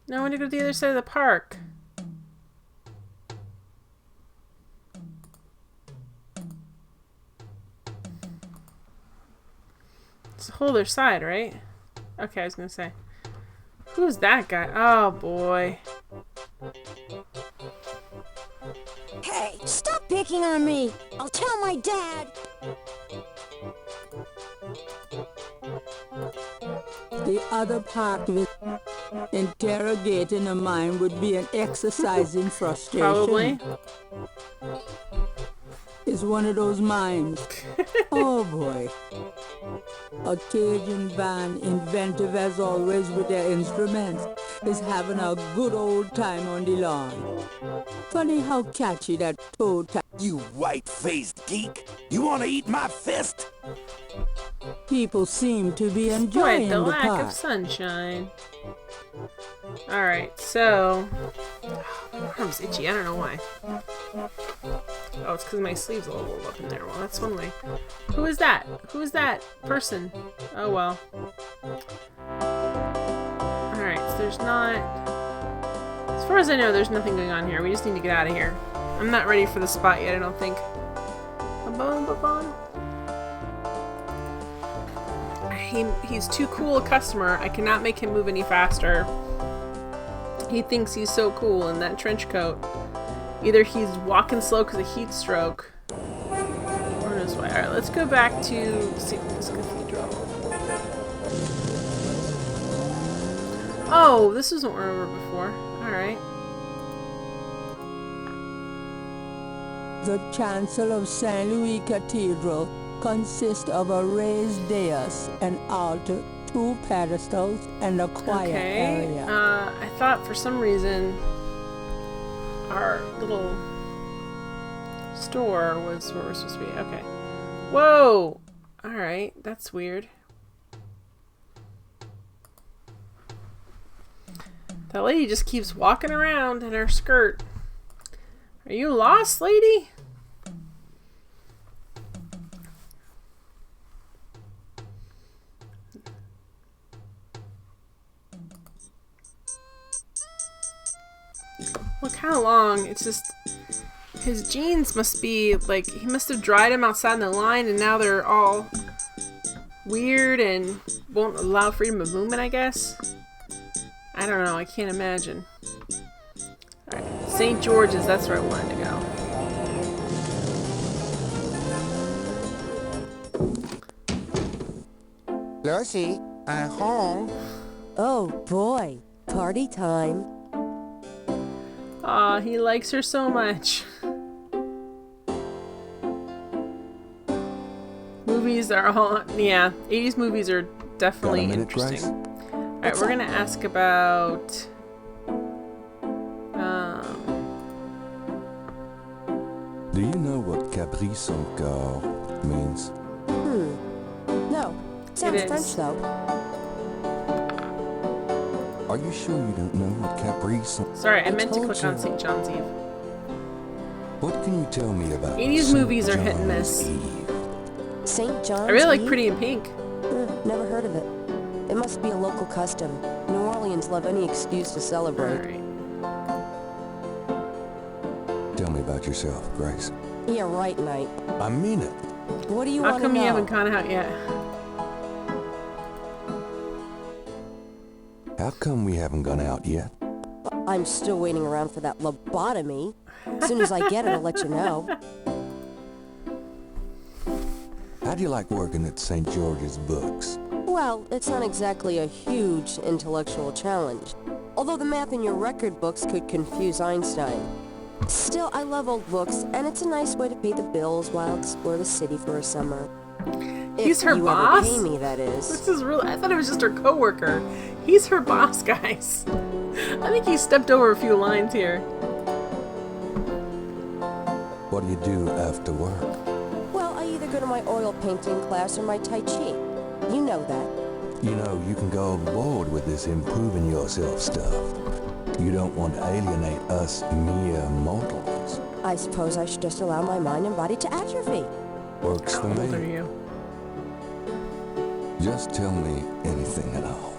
No, I want to go to the other side of the park. It's the whole other side, right? Okay, I was gonna say. Who's that guy? Oh boy. Hey, stop picking on me! I'll tell my dad! The other park interrogating a mind would be an exercise in frustration. Probably. It's one of those minds. Oh boy. A Cajun band, inventive as always with their instruments, is having a good old time on the lawn. Funny how catchy that toe tap. You white-faced geek! You want to eat my fist? People seem to be Boy, enjoying the the lack of park. sunshine. Alright, so... My arm's itchy, I don't know why. Oh, it's because my sleeve's a little up in there. Well, that's one way. Who is that? Who is that person? Oh, well. Alright, so there's not... As far as I know, there's nothing going on here. We just need to get out of here. I'm not ready for the spot yet, I don't think. Ba-bum, ba-bum. He's too cool a customer. I cannot make him move any faster. He thinks he's so cool in that trench coat. Either he's walking slow because of heat stroke, or knows why. Alright, let's go back to see this cathedral. Oh, this isn't where we were before. Alright. The chancel of St. Louis Cathedral consists of a raised dais, an altar, 2 pedestals, and a choir area. I thought for some reason our little store was where we're supposed to be. Okay. Whoa! Alright, that's weird. That lady just keeps walking around in her skirt. Are you lost, lady? Look how long. It's just... His jeans must be, like, he must have dried them outside in the line and now they're all weird and won't allow freedom of movement, I guess. I don't know. I can't imagine. Alright. St. George's, that's where I wanted to go. Lucy, I'm home. Oh boy, party time. Aw, he likes her so much. Movies are all... Yeah, 80s movies are definitely Got a minute, interesting. Grace? Alright, we're gonna ask about... Do you know what caprice encore means? No, sounds is. French though. Are you sure you don't know what caprice? Sorry, I meant to told click on you. St. John's Eve. What can you tell me about 80s St. movies are hit and miss. John's Eve? St. John's I really like Eve? Pretty in Pink. Never heard of it. It must be a local custom. New Orleans love any excuse to celebrate. Alright. Tell me about yourself, Grace. Yeah, right, Knight. I mean it. What do you How want to come know? you haven't gone out yet? How come we haven't gone out yet? I'm still waiting around for that lobotomy. As soon as I get it, I'll let you know. How do you like working at St. George's Books? Well, it's not exactly a huge intellectual challenge. Although the math in your record books could confuse Einstein. Still, I love old books, and it's a nice way to pay the bills while I explore the city for a summer. He's If her you boss? ever pay me, that is. This is real. I thought it was just her coworker. He's her boss, guys. I think he stepped over a few lines here. What do you do after work? Well, I either go to my oil painting class or my Tai Chi. You know that. You know, you can go overboard with this improving yourself stuff. You don't want to alienate us mere mortals. I suppose I should just allow my mind and body to atrophy. Works How for old are me. you? Just tell me anything at all.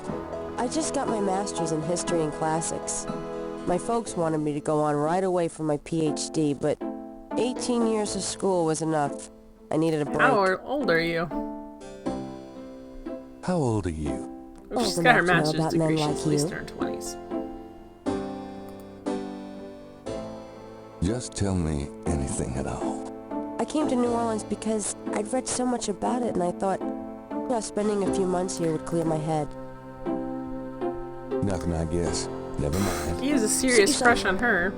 I just got my master's in history and classics. My folks wanted me to go on right away for my PhD, but 18 years of school was enough. I needed a break. How old are you? How old are you? Well, she's Old got her enough to know master's about degree. men She's like at least you. in her 20s. Just tell me anything at all. I came to New Orleans because I'd read so much about it, and I thought, spending a few months here would clear my head. Nothing, I guess. Never mind. He has a serious Suit crush on her.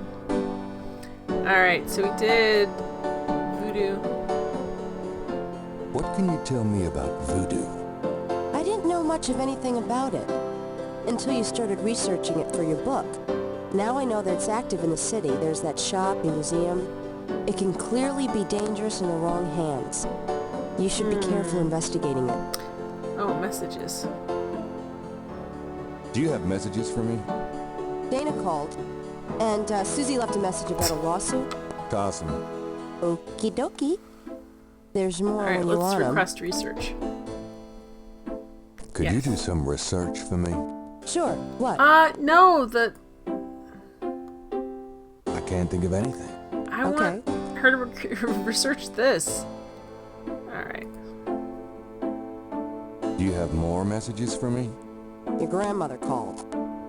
Alright, so we did voodoo. What can you tell me about voodoo? I didn't know much of anything about it. until you started researching it for your book. Now I know that it's active in the city. There's that shop, a museum. It can clearly be dangerous in the wrong hands. You should be careful investigating it. Oh, messages. Do you have messages for me? Dana called, and Susie left a message about a lawsuit. Toss 'em. Okie dokie. There's more Alright, when you let's want 'em. request research. Could you Yes. do some research for me? Sure. What? No, I can't think of anything. I want her to research this. Alright. Do you have more messages for me? Your grandmother called.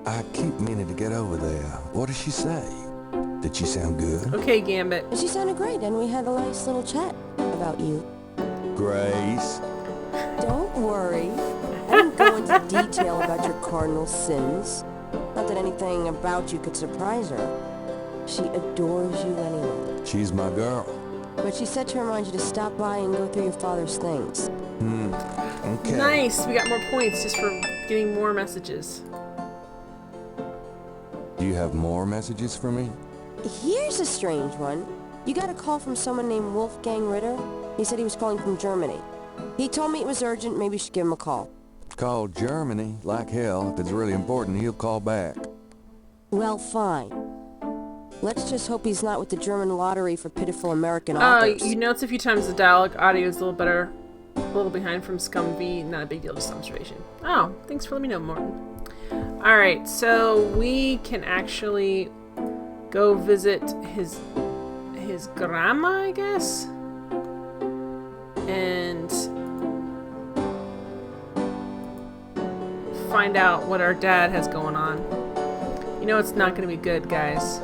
I keep meaning to get over there. What did she say? Did she sound good? Okay, Gambit. And she sounded great, and we had a nice little chat about you. Grace. Don't worry. I didn't go into detail about your cardinal sins. Not that anything about you could surprise her. She adores you anyway. She's my girl. But she said to remind you to stop by and go through your father's things. Okay. Nice! We got more points just for getting more messages. Do you have more messages for me? Here's a strange one. You got a call from someone named Wolfgang Ritter. He said he was calling from Germany. He told me it was urgent, maybe you should give him a call. Call Germany. Like hell. If it's really important, he'll call back. Well, fine. Let's just hope he's not with the German lottery for pitiful American authors. You notice a few times the dialogue audio is a little better, a little behind from Scum V. Not a big deal, just observation. Oh, thanks for letting me know, Morton. Alright, so we can actually go visit his grandma, I guess? And find out what our dad has going on. You know it's not going to be good, guys.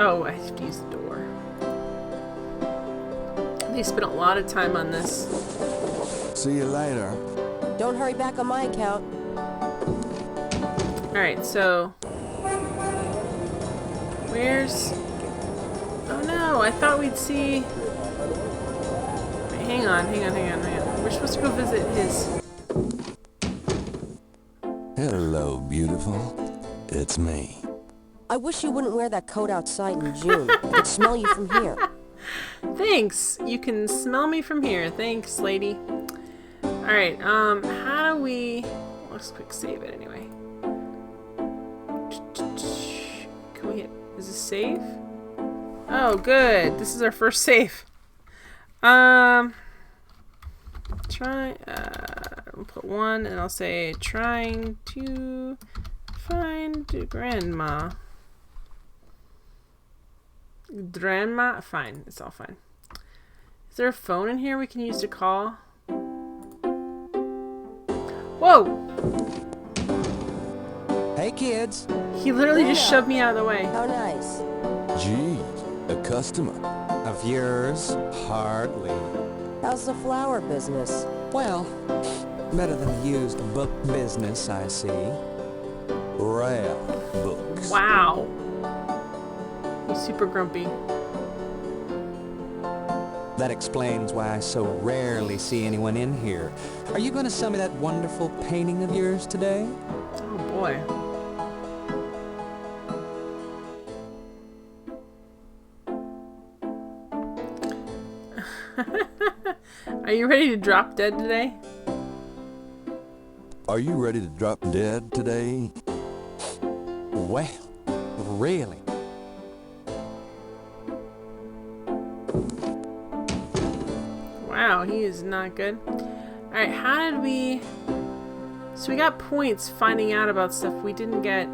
Oh, I have to use the door. They spent a lot of time on this. See you later. Don't hurry back on my account. Alright, so... Where's... Oh no, I thought we'd see... Wait, hang on. We're supposed to go visit his... Hello, beautiful. It's me. I wish you wouldn't wear that coat outside in June. I could smell you from here. Thanks! You can smell me from here. Thanks, lady. Alright, how do we... Let's quick save it anyway. Can we hit... Is this save? Oh, good. This is our first save. I'll put 1 and I'll say trying to find grandma. Grandma? Fine. It's all fine. Is there a phone in here we can use to call? Whoa! Hey, kids. He literally just shoved me out of the way. How nice. Gee, a customer. Of yours? Hardly. How's the flower business? Well, better than the used book business, I see. Rare books. Wow. He's super grumpy. That explains why I so rarely see anyone in here. Are you going to sell me that wonderful painting of yours today? Oh boy. Are you ready to drop dead today? Are you ready to drop dead today? Well, really? Wow, he is not good. Alright, how did we... So we got points finding out about stuff we didn't get.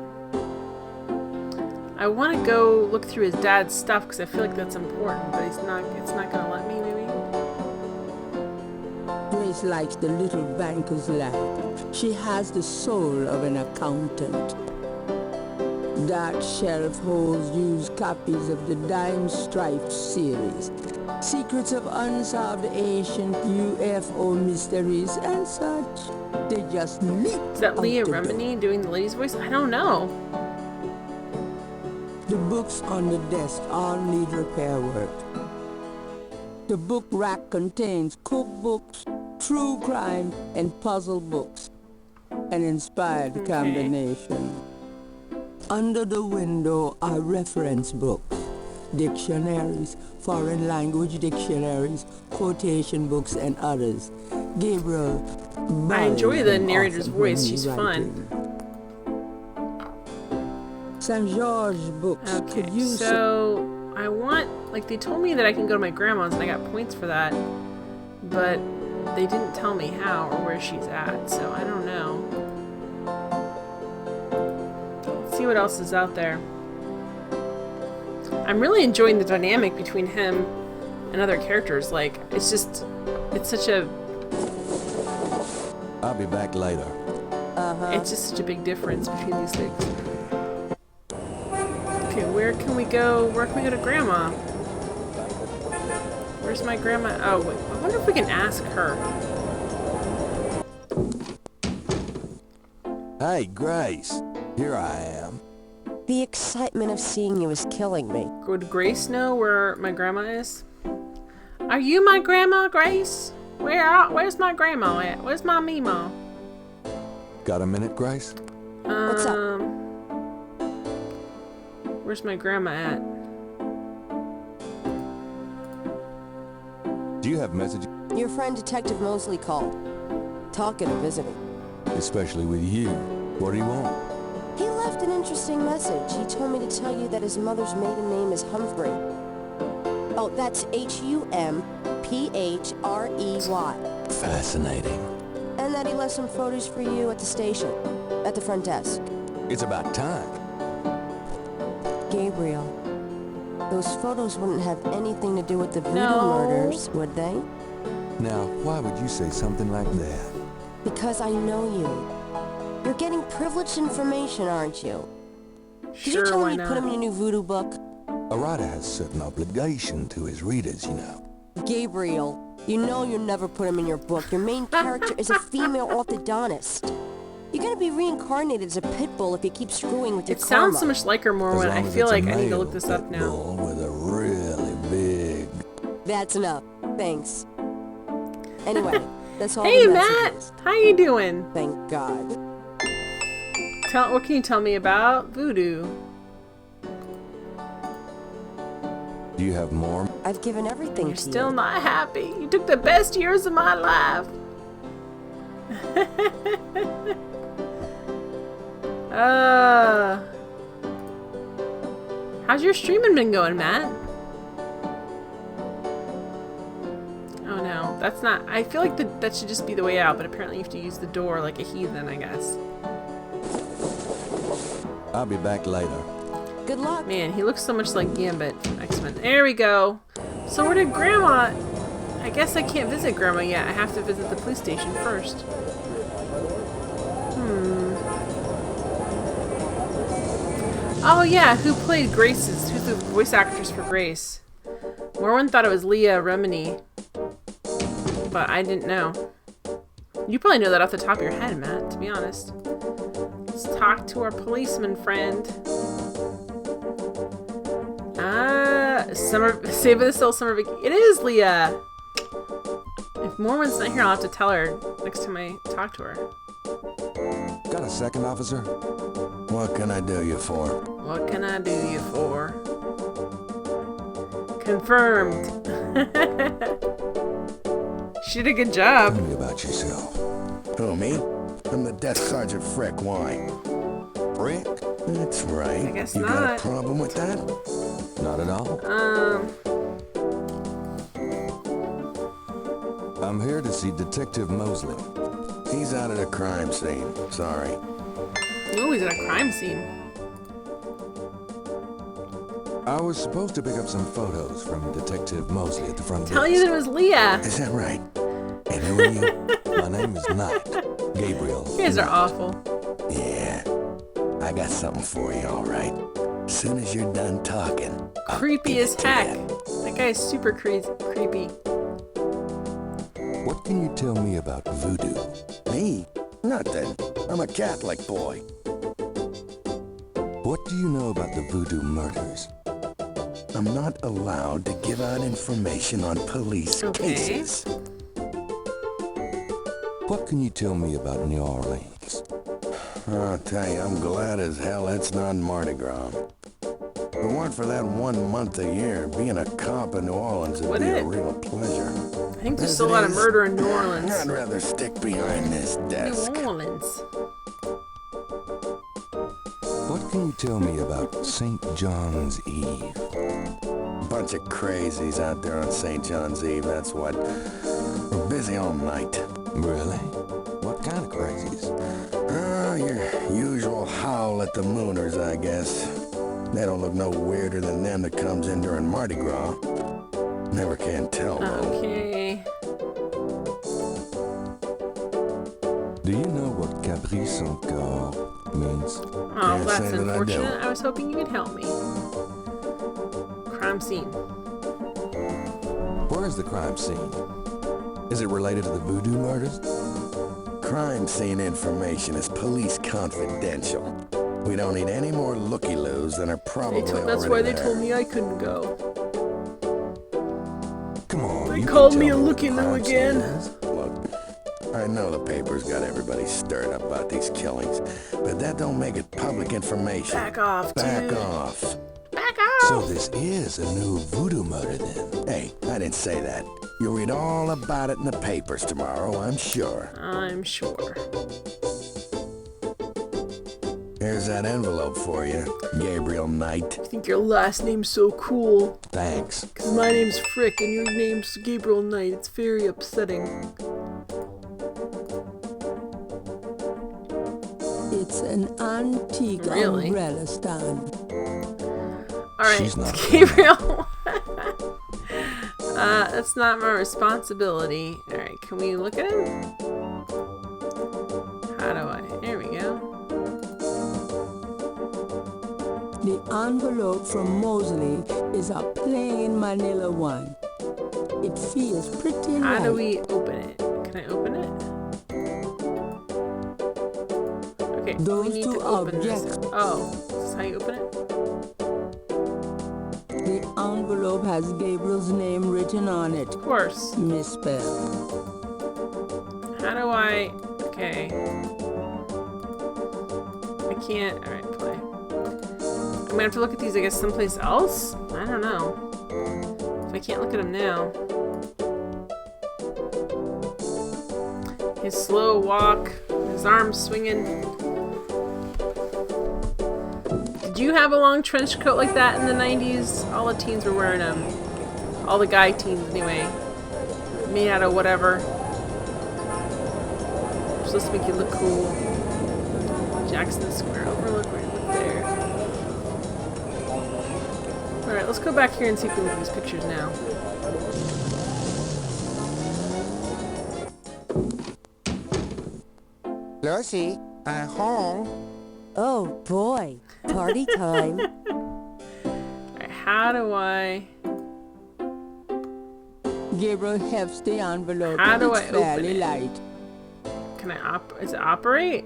I want to go look through his dad's stuff because I feel like that's important, but it's not going to let me, maybe? Grace likes the little banker's life. She has the soul of an accountant. That shelf holds used copies of the Dime Stripe series, secrets of unsolved ancient UFO mysteries and such. They just leap. Is that Leah out the door. Remini doing the lady's voice? I don't know. The books on the desk all need repair work. The book rack contains cookbooks, true crime, and puzzle books. An inspired Okay. combination. Under the window are reference books, dictionaries, foreign language dictionaries, quotation books, and others. Gabriel, I enjoy the buys them narrator's often when voice. he's She's fun. writing. St. George books Okay, could use so I want, like, they told me that I can go to my grandma's and I got points for that, but they didn't tell me how or where she's at, so I don't know. Let's see what else is out there. I'm really enjoying the dynamic between him and other characters. Like, it's just, it's such a, I'll be back later. it's just such a big difference between these things. Okay, where can we go? Where can we go to Grandma? Where's my grandma? Oh, wait, I wonder if we can ask her. Hey, Grace. Here I am. The excitement of seeing you is killing me. Would Grace know where my grandma is? Are you my grandma, Grace? Where's my grandma at? Where's my Mima? Got a minute, Grace? What's up? Where's my grandma at? Do you have messages? Your friend Detective Mosley called. Talking of visiting. Especially with you. What do you want? He left an interesting message. He told me to tell you that his mother's maiden name is Humphrey. Oh, that's H-U-M-P-H-R-E-Y. Fascinating. And that he left some photos for you at the station, at the front desk. It's about time. Gabriel, those photos wouldn't have anything to do with the voodoo No. murders, would they? Now, why would you say something like that? Because I know you. You're getting privileged information, aren't you? Did you Sure, tell why me to put not? him in your new voodoo book? A writer has certain obligation to his readers, you know. Gabriel, you know you never put him in your book. Your main character is a female orthodontist. You're gonna be reincarnated as a pit bull if you keep screwing with your It sounds so karma. much like her, Morwen. I As long as feel it's a like I need to male look this up pit now. bull with a really big... That's enough. Thanks. Anyway, that's all Hey, the Matt! messages. How you doing? Thank God. What can you tell me about voodoo? Do you have more? I've given everything You're to still you. not happy. You took the best years of my life. How's your streaming been going, Matt? Oh no, that's not. I feel like that should just be the way out, but apparently you have to use the door like a heathen, I guess. I'll be back later. Good luck. Man, he looks so much like Gambit from X-Men. There we go. So where did Grandma... I guess I can't visit Grandma yet. I have to visit the police station first. Oh yeah, who played Grace's... Who's the voice actress for Grace? Morwen thought it was Leah Remini. But I didn't know. You probably know that off the top of your head, Matt, to be honest. Let's talk to our policeman friend. Save it till summer vacation. It is Leah! If Morwen's not here, I'll have to tell her next time I talk to her. Got a second, officer? What can I do you for? What can I do you for? Confirmed. She did a good job. Tell me about yourself. Who, me? I'm the Desk Sergeant Frick. Why? Rick? That's right. I guess you got not. a problem with that? Not at all. I'm here to see Detective Mosley. He's out at a crime scene. Sorry. Ooh, he's at a crime scene. I was supposed to pick up some photos from Detective Mosley at the front Tell desk. you that it was Leah. Is that right? And who are you? My name is Knight. Gabriel. You guys are awful. Yeah. I got something for you, all right. Soon as you're done talking. I'll Creepy give as it to heck. you. That guy is super creepy. What can you tell me about voodoo? Me? Nothing. I'm a Catholic boy. What do you know about the voodoo murders? I'm not allowed to give out information on police Okay. cases. What can you tell me about New Orleans? I'll tell you, I'm glad as hell it's not Mardi Gras. If it weren't for that 1 month a year, being a cop in New Orleans would be a real pleasure. I think there's still a lot of murder in New Orleans. I'd rather stick behind this desk. New Orleans. What can you tell me about St. John's Eve? Bunch of crazies out there on St. John's Eve, that's what. We're busy all night. Really? What kind of crazies? Your usual howl at the mooners, I guess. They don't look no weirder than them that comes in during Mardi Gras. Never can tell, though. Okay. Do you know what caprice encore means? Oh, that's unfortunate. I was hoping you could help me. Crime scene. Where is the crime scene? Is it related to the voodoo murders? Crime scene information is police confidential. We don't need any more looky-loos than are probably That's why they told me I couldn't go. Come on. They called me a looky-loo again. Look, I know the paper's got everybody stirred up about these killings, but that don't make it public information. Back off, Back dude. off. Back off! So this is a new voodoo murder then? Hey, I didn't say that. You'll read all about it in the papers tomorrow, I'm sure. I'm sure. Here's that envelope for you, Gabriel Knight. I think your last name's so cool. Thanks. Because my name's Frick and your name's Gabriel Knight. It's very upsetting. It's an antique umbrella stand. Alright, She's not Gabriel. That's not my responsibility. Alright, can we look at him? How do I? There we go. The envelope from Mosley is a plain manila one. It feels pretty light. How do we open it? Can I open it? Okay, Those we need two to open objects. this. Oh, this is how you open it? The envelope has Gabriel's name written on it. Of course. Misspelled. How do I... Okay. I can't... Alright, play. I'm gonna have to look at these, I guess, someplace else? I don't know. If I can't look at them now. His slow walk, his arms swinging. Did you have a long trench coat like that in the 90s? All the teens were wearing them. All the guy teens, anyway. Made out of whatever. Supposed to make you look cool. Jackson Square overlook right there. Alright, let's go back here and see if we can look at these pictures now. Lucy, home. Oh boy, party time. Alright, how do I... Gabriel hefts the envelope. How do it's I open fairly it? light. Can I is it operate?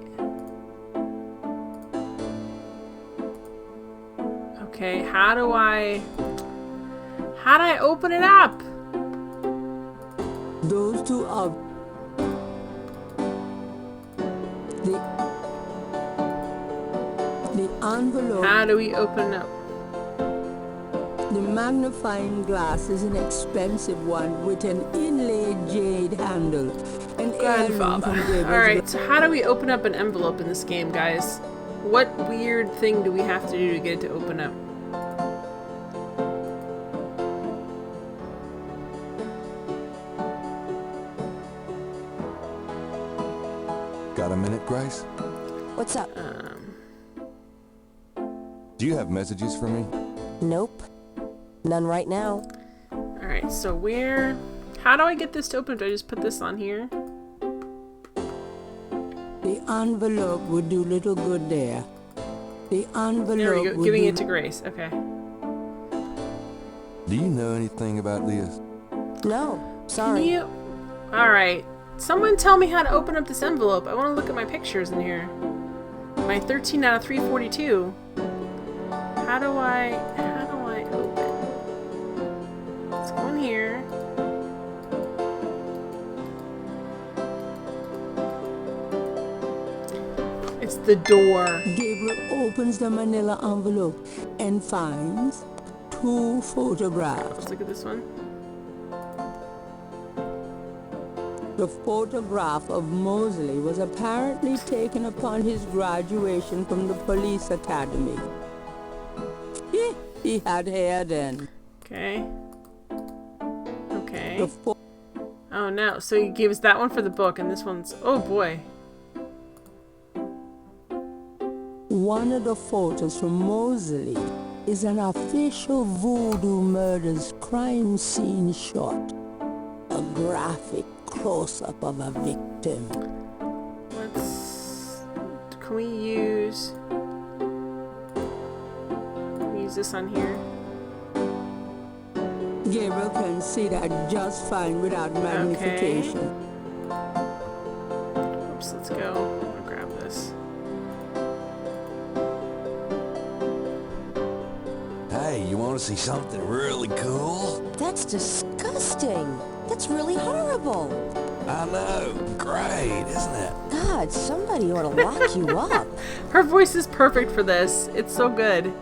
Okay, how do I open it up? Those two are the envelope. How do we open up? The magnifying glass is an expensive one with an inlaid jade handle. An heirloom from Gabriel's. Alright, so how do we open up an envelope in this game, guys? What weird thing do we have to do to get it to open up? Got a minute, Grace? What's up? Do you have messages for me? Nope. None right now. Alright, so how do I get this to open? Do I just put this on here? The envelope would do little good there. The envelope There we go, would giving do it to Grace, okay. Do you know anything about this? No, sorry. Alright, someone tell me how to open up this envelope. I want to look at my pictures in here. My 13 out of 342. How do I open? Let's go in here. It's the door. Gabriel opens the manila envelope and finds 2 photographs. Let's look at this one. The photograph of Mosley was apparently taken upon his graduation from the police academy. He had hair then. Okay. Okay. The Oh no, so he gave us that one for the book, and this one's, oh boy. One of the photos from Mosley is an official Voodoo Murders crime scene shot. A graphic close-up of a victim. Can we use this on here? Gabriel can see that just fine without magnification. Oops, let's go. I'm gonna grab this. Hey, you want to see something really cool? That's disgusting. That's really horrible. I know. Great, isn't it? God, somebody ought to lock you up. Her voice is perfect for this. It's so good.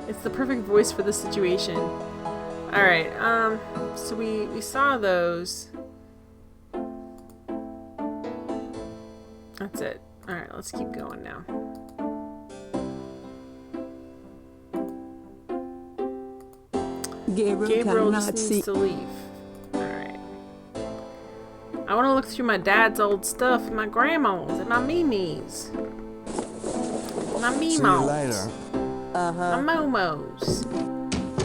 It's the perfect voice for this situation. Alright, so we saw those. That's it. Alright, let's keep going now. Gabriel just needs to leave. Alright. I want to look through my dad's old stuff and my grandma's and my Mimi's. My Mimos. See you later. My Momos.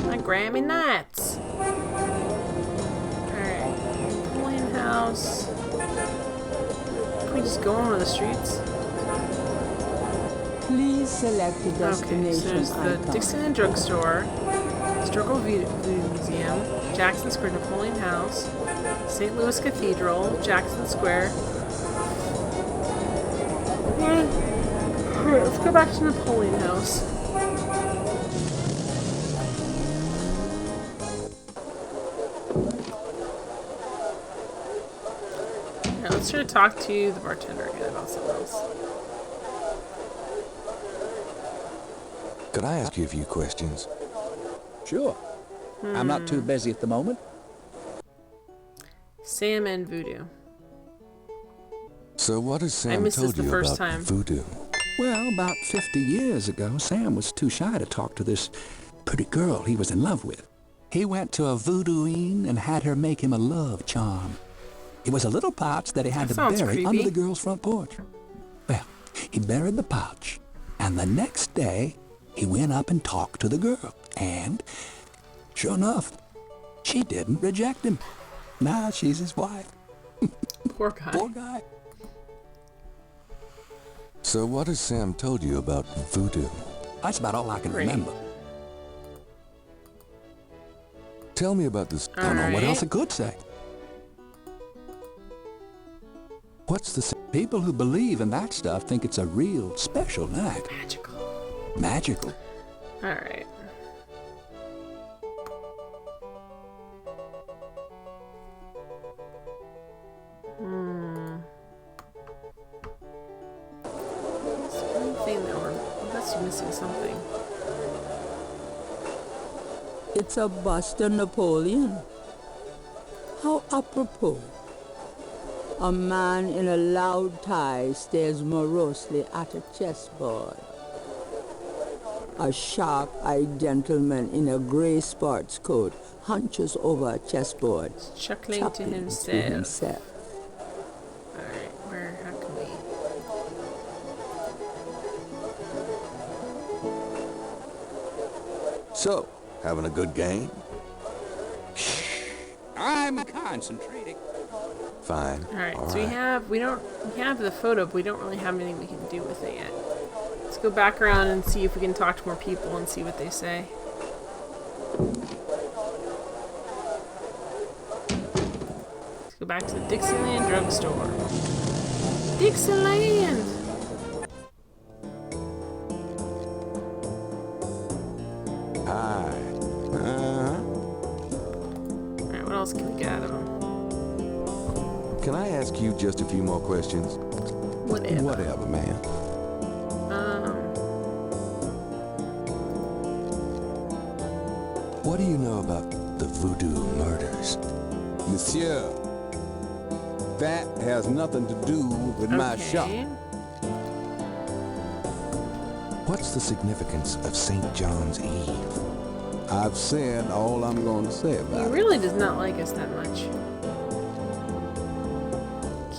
My Grammy Nights. Alright. Plain house. Can we just go on one of the streets? Please select the destination. Okay, so there's the Dixieland Drugstore, Historical Voodoo Museum, Jackson Square Napoleon House, St. Louis Cathedral, Jackson Square. Alright, let's go back to Napoleon House. Now let's try to talk to the bartender again about something else. Could I ask you a few questions? Sure. I'm not too busy at the moment. Sam and Voodoo. So what has I Sam missed this told the you first about time. voodoo? Well, about 50 years ago, Sam was too shy to talk to this pretty girl he was in love with. He went to a voodooine and had her make him a love charm. It was a little pouch that he had to bury creepy. under the girl's front porch. Well, he buried the pouch, and the next day, he went up and talked to the girl. And, sure enough, she didn't reject him. Now she's his wife. Poor guy. Poor guy. So what has Sam told you about voodoo? That's about all I can Great. remember. Tell me about this. Don't know what else I could say. What's the... People who believe in that stuff think it's a real special night. Magical. Magical. Alright. It's one thing that unless you're missing something. It's a bust of Napoleon. How apropos. A man in a loud tie stares morosely at a chessboard. A sharp-eyed gentleman in a grey sports coat hunches over a chessboard, Chuckling to himself. Alright, how can we... So, having a good game? I'm concentrating. Fine. Alright, All so right. we have the photo, but we don't really have anything we can do with it yet. Let's go back around and see if we can talk to more people and see what they say. Let's go back to the Dixieland Drugstore. Dixieland! Hi. Alright, what else can we get out of them? Can I ask you just a few more questions? Whatever. Whatever, man. What do you know about the voodoo murders? Monsieur, that has nothing to do with my shop. What's the significance of St. John's Eve? I've said all I'm going to say He about it. really does not like us that much.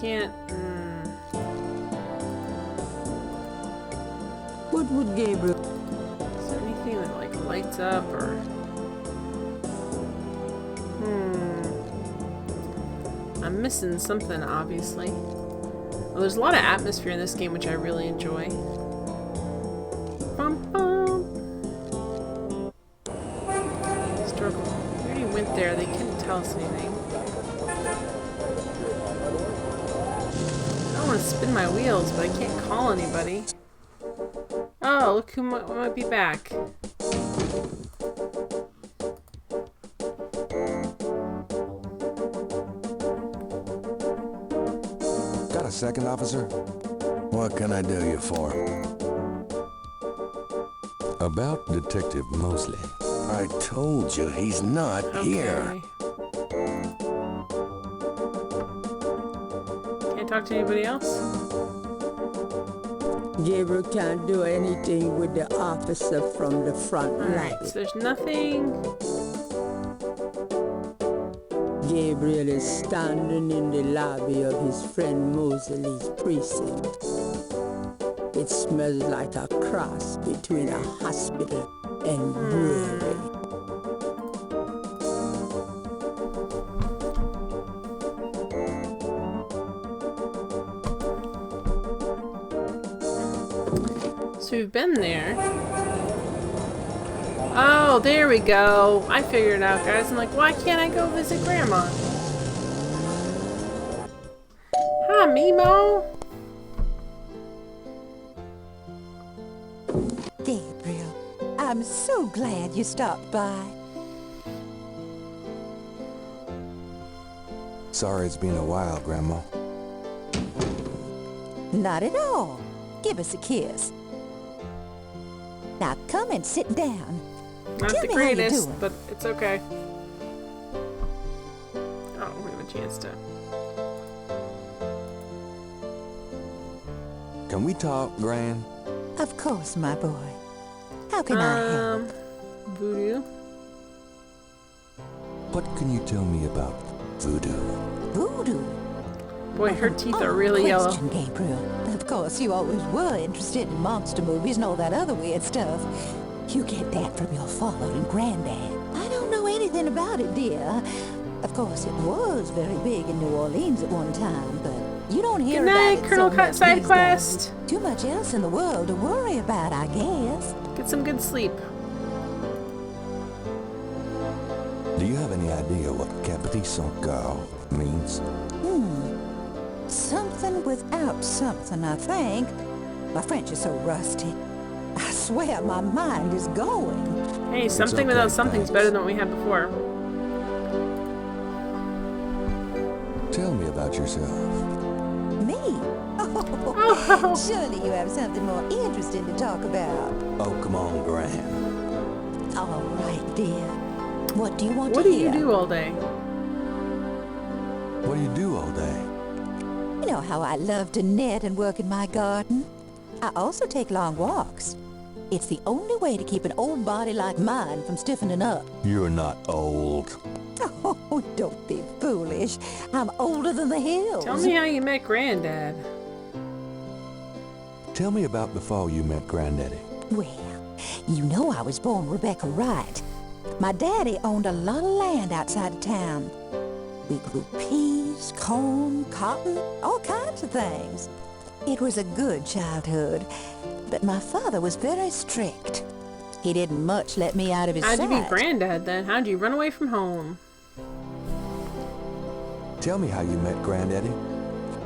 Can't. What would Gabriel... Is there anything that like lights up or? I'm missing something, obviously. Well, there's a lot of atmosphere in this game, which I really enjoy. Bum, bum. Historical. We already went there. They couldn't tell us anything. I don't want to spin my wheels, but I can't call anybody. Oh, look who might be back. Got a second, officer? What can I do you for? About Detective Mosley. I told you, he's not here. Can't talk to anybody else? Gabriel can't do anything with the officer from the front line. Alright, so there's nothing. Gabriel is standing in the lobby of his friend Mosley's precinct. It smells like a cross between a hospital and brewery. So we've been there. Oh, there we go. I figured it out, guys. I'm like, why can't I go visit Grandma? Hi, Mimo. Gabriel, I'm so glad you stopped by. Sorry it's been a while, Grandma. Not at all. Give us a kiss. Now come and sit down. Not Tell the me how you greatest, doing. but it's okay. Oh, we have a chance to. Can we talk, Gran? Of course, my boy. How can I help? Voodoo. What can you tell me about voodoo? Voodoo? Boy, her teeth are really yellow. Question, Gabriel. Of course, you always were interested in monster movies and all that other weird stuff. You get that from your father and granddad. I don't know anything about it, dear. Of course, it was very big in New Orleans at one time, but you don't hear Good night, about it Colonel so much Side these Quest. days. Too much else in the world to worry about, I guess. Get some good sleep. Do you have any idea what Capri Sancar means? Something without something, I think. My French is so rusty. I swear my mind is going. Hey, something without something's better than what we had before. Tell me about yourself. Me? Oh, surely you have something more interesting to talk about. Oh, come on, Gran. All right, dear. What do you want What to do hear? you do all day? What do you do all day? You know how I love to knit and work in my garden? I also take long walks. It's the only way to keep an old body like mine from stiffening up. You're not old. Oh, don't be foolish. I'm older than the hills. Tell me how you met Granddad. Tell me about the fall you met Granddaddy. Well, you know I was born Rebecca Wright. My daddy owned a lot of land outside of town. We grew peas, corn, cotton, all kinds of things. It was a good childhood, but my father was very strict. He didn't much let me out of his How'd you sight. meet Granddad then? How'd you run away from home? Tell me how you met Granddaddy.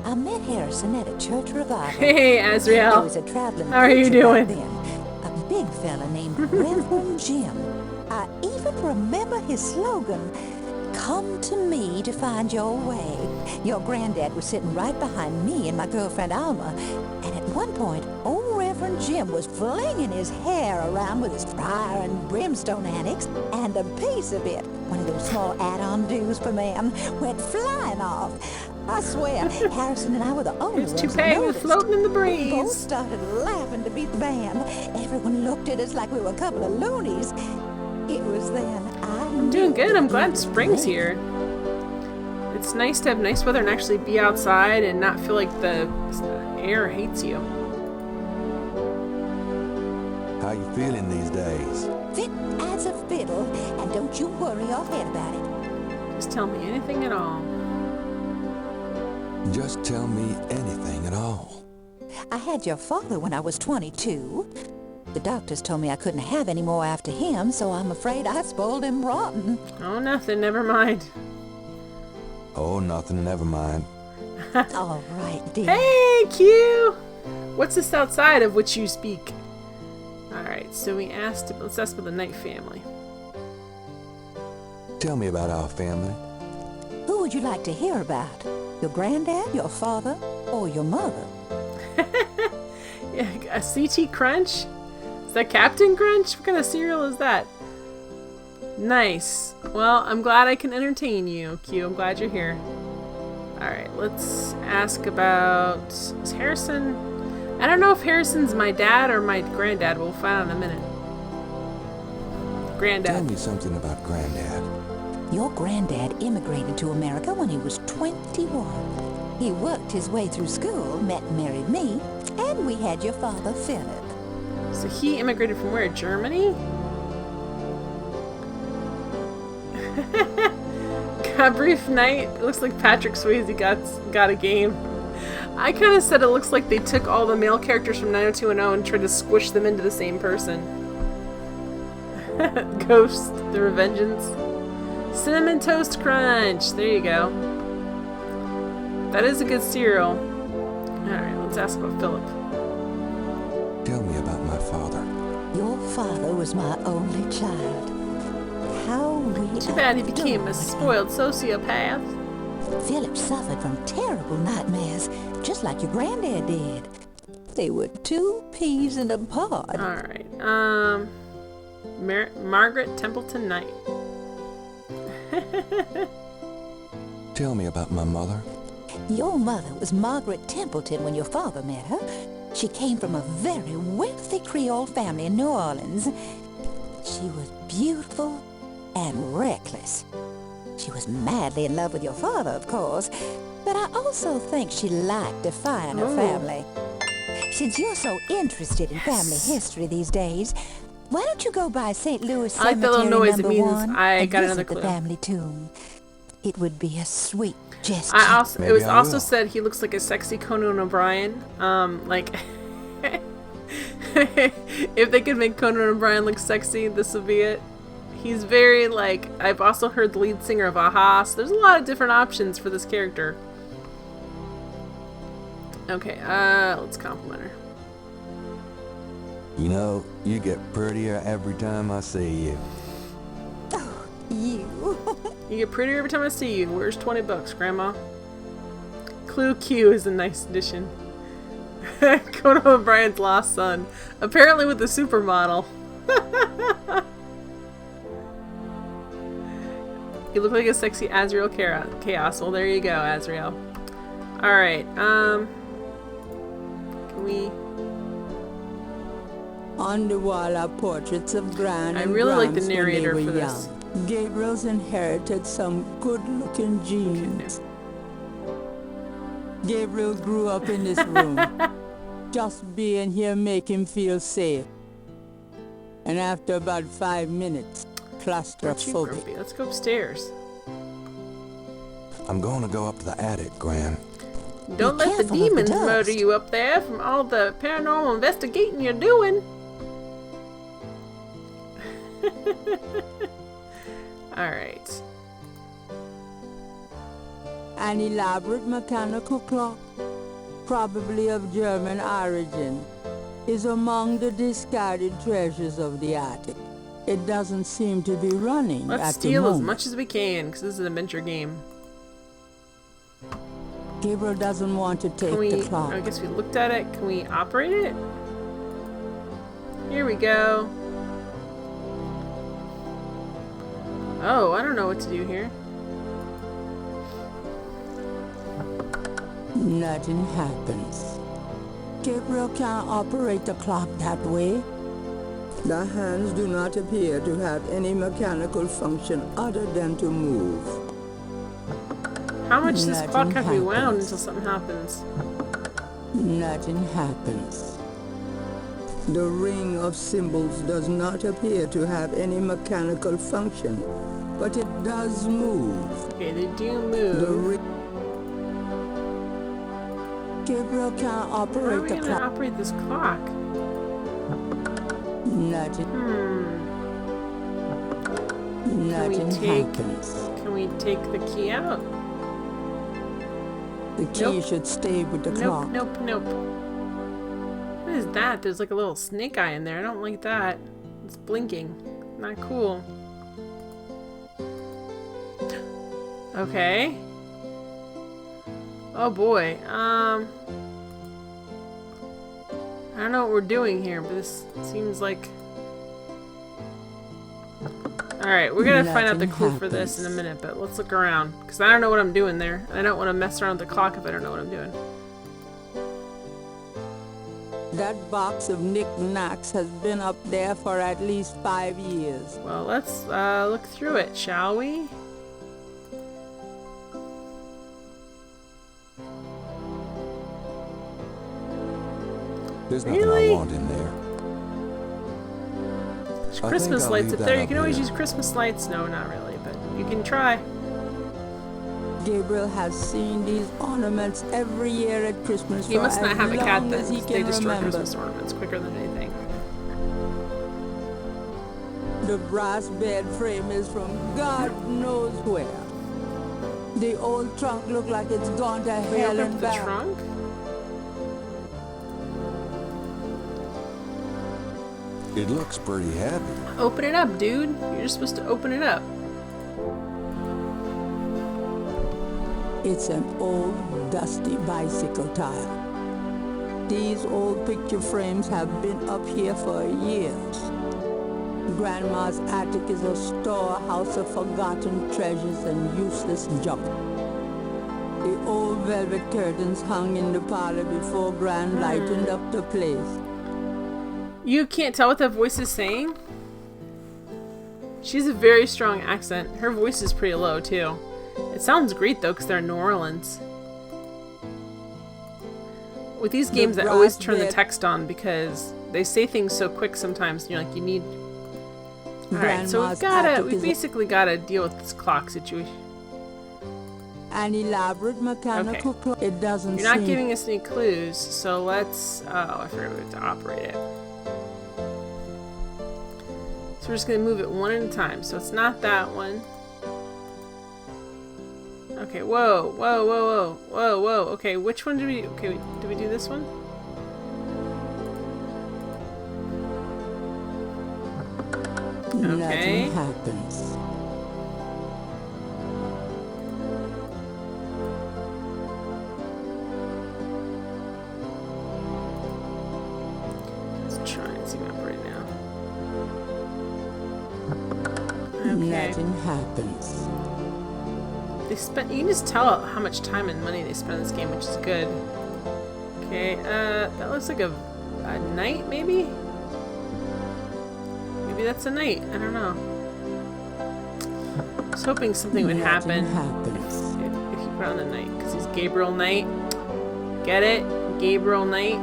I met Harrison at a church revival. Hey, Azrael. He was a traveling How are you preacher back doing? then. A big fella named Reverend Jim. I even remember his slogan, "Come to me to find your way." Your granddad was sitting right behind me and my girlfriend Alma, and at one point, old Reverend boyfriend Jim was flinging his hair around with his fire and brimstone annex, and a piece of it, one of those small add-on-dos for men, went flying off. I swear, Harrison and I were the only ones who toupee was noticed. floating in the We both breeze. started laughing to beat the band. Everyone looked at us like we were a couple of loonies. It was then I'm doing good. I'm glad spring's here. It's nice to have nice weather and actually be outside and not feel like the air hates you. How you feeling these days? Fit as a fiddle, and don't you worry your head about it. Just tell me anything at all. Just tell me anything at all. I had your father when I was 22. The doctors told me I couldn't have any more after him, so I'm afraid I spoiled him rotten. Oh, nothing. Never mind. Oh, nothing, never mind. All right, dear. Hey, Q! What's this outside of which you speak? Alright, so we asked, let's ask about the Knight family. Tell me about our family. Who would you like to hear about? Your granddad, your father, or your mother? Yeah, a CT Crunch? Is that Captain Crunch? What kind of cereal is that? Nice. Well, I'm glad I can entertain you, Q. I'm glad you're here. Alright, let's ask about... Is Harrison... I don't know if Harrison's my dad or my granddad. We'll find out in a minute. Granddad. Tell me something about Granddad. Your granddad immigrated to America when he was 21. He worked his way through school, met and married me, and we had your father, Philip. So he immigrated from where? Germany? A brief night. It looks like Patrick Swayze got a game. I kind of said it looks like they took all the male characters from 90210 and tried to squish them into the same person. Ghost, the Revengeance. Cinnamon Toast Crunch. There you go. That is a good cereal. Alright, let's ask about Philip. Tell me about my father. Your father was my only child. How we Too bad he became a adored spoiled sociopath. him. Philip suffered from terrible nightmares, just like your granddad did. They were 2 peas in a pod. Alright, Margaret Templeton Knight. Tell me about my mother. Your mother was Margaret Templeton when your father met her. She came from a very wealthy Creole family in New Orleans. She was beautiful and reckless. She was madly in love with your father, of course, but I also think she liked defying her family. Since you're so interested in family history these days, why don't you go by St. Louis I like the little Cemetery noise. It number means 1 I and got visit another the clue. family tomb? It would be a sweet gesture. It was I also will. said he looks like a sexy Conan O'Brien. Like, if they could make Conan O'Brien look sexy, this would be it. He's very, like, I've also heard the lead singer of Aha, so there's a lot of different options for this character. Okay, let's compliment her. You know, you get prettier every time I see you. You. You get prettier every time I see you. Where's 20 bucks, Grandma? Clue Q is a nice addition. Conan O'Brien's lost son. Apparently with a supermodel. You look like a sexy Azrael Chaos. Well, there you go, Azrael. Alright, can we... On the wall are portraits of Gran I and really like the Gramps when narrator they for were this. young. Gabriel's inherited some good-looking genes. Gabriel grew up in this room. Just being here make him feel safe. And after about 5 minutes, claustrophobic. Let's go upstairs. I'm going to go up to the attic, Gran. Don't let the careful of the demons dust. murder you up there from all the paranormal investigating you're doing. Alright. An elaborate mechanical clock, probably of German origin, is among the discarded treasures of the attic. It doesn't seem to be running Let's at the steal as moment. much as we can, because this is an adventure game. Gabriel doesn't want to take Can we, the clock. I guess we looked at it. Can we operate it? Here we go. Oh, I don't know what to do here. Nothing happens. Gabriel can't operate the clock that way. The hands do not appear to have any mechanical function other than to move. How much does this clock Nothing have to be wound happens. until something happens? Nothing happens. The ring of symbols does not appear to have any mechanical function, but it does move. Okay, they do The move. ring. Gabriel can't How are operate we the gonna clock. operate this clock? Nothing. Nothing happens. Can we take the key out? The key should stay with the clock. Nope, nope, nope. What is that? There's like a little snake eye in there. I don't like that. It's blinking. Not cool. Okay. Oh boy. I don't know what we're doing here, but this seems like... Alright, we're gonna find out the clue for this in a minute, but let's look around. Because I don't know what I'm doing there. I don't want to mess around with the clock if I don't know what I'm doing. That box of knickknacks has been up there for at least 5 years. Well, let's look through it, shall we? There's nothing Really? I want in there. There's I Christmas think I'll lights leave up that there. You up can always here. use Christmas lights. No, not really, but you can try. Gabriel has seen these ornaments every year at Christmas He for must not as have a cat long then. as he They can destroy remember. Christmas ornaments quicker than anything. The brass bed frame is from God knows where. The old trunk looks like it's gone to We hell open and up the back. trunk? It looks pretty heavy. Open it up, dude. You're just supposed to open it up. It's an old, dusty bicycle tire. These old picture frames have been up here for years. Grandma's attic is a storehouse of forgotten treasures and useless junk. The old velvet curtains hung in the parlor before Gran lightened up the place. You can't tell what that voice is saying? She has a very strong accent. Her voice is pretty low, too. It sounds great, though, because they're in New Orleans. With these games, I always brass turn the bed- text on because they say things so quick sometimes, and you're like, you need... Alright, so Grandma's we've attic is basically got to deal with this clock situation. an elaborate mechanical clock. It doesn't You're not seem giving us any clues, so let's... Oh, I forgot we have to operate it. So we're just going to move it one at a time. So it's not that one. Okay, whoa, whoa, whoa, whoa, whoa, whoa. Okay, which one do we... Okay, do we do this one? Okay. nothing happens. Let's try and see what I operate now. Okay. Nothing happens. They spent... You can just tell how much time and money they spent on this game, which is good. Okay, that looks like a knight, maybe? Maybe that's a knight. I don't know. I was hoping something would happen if you put on the knight, because he's Gabriel Knight. Get it? Gabriel Knight.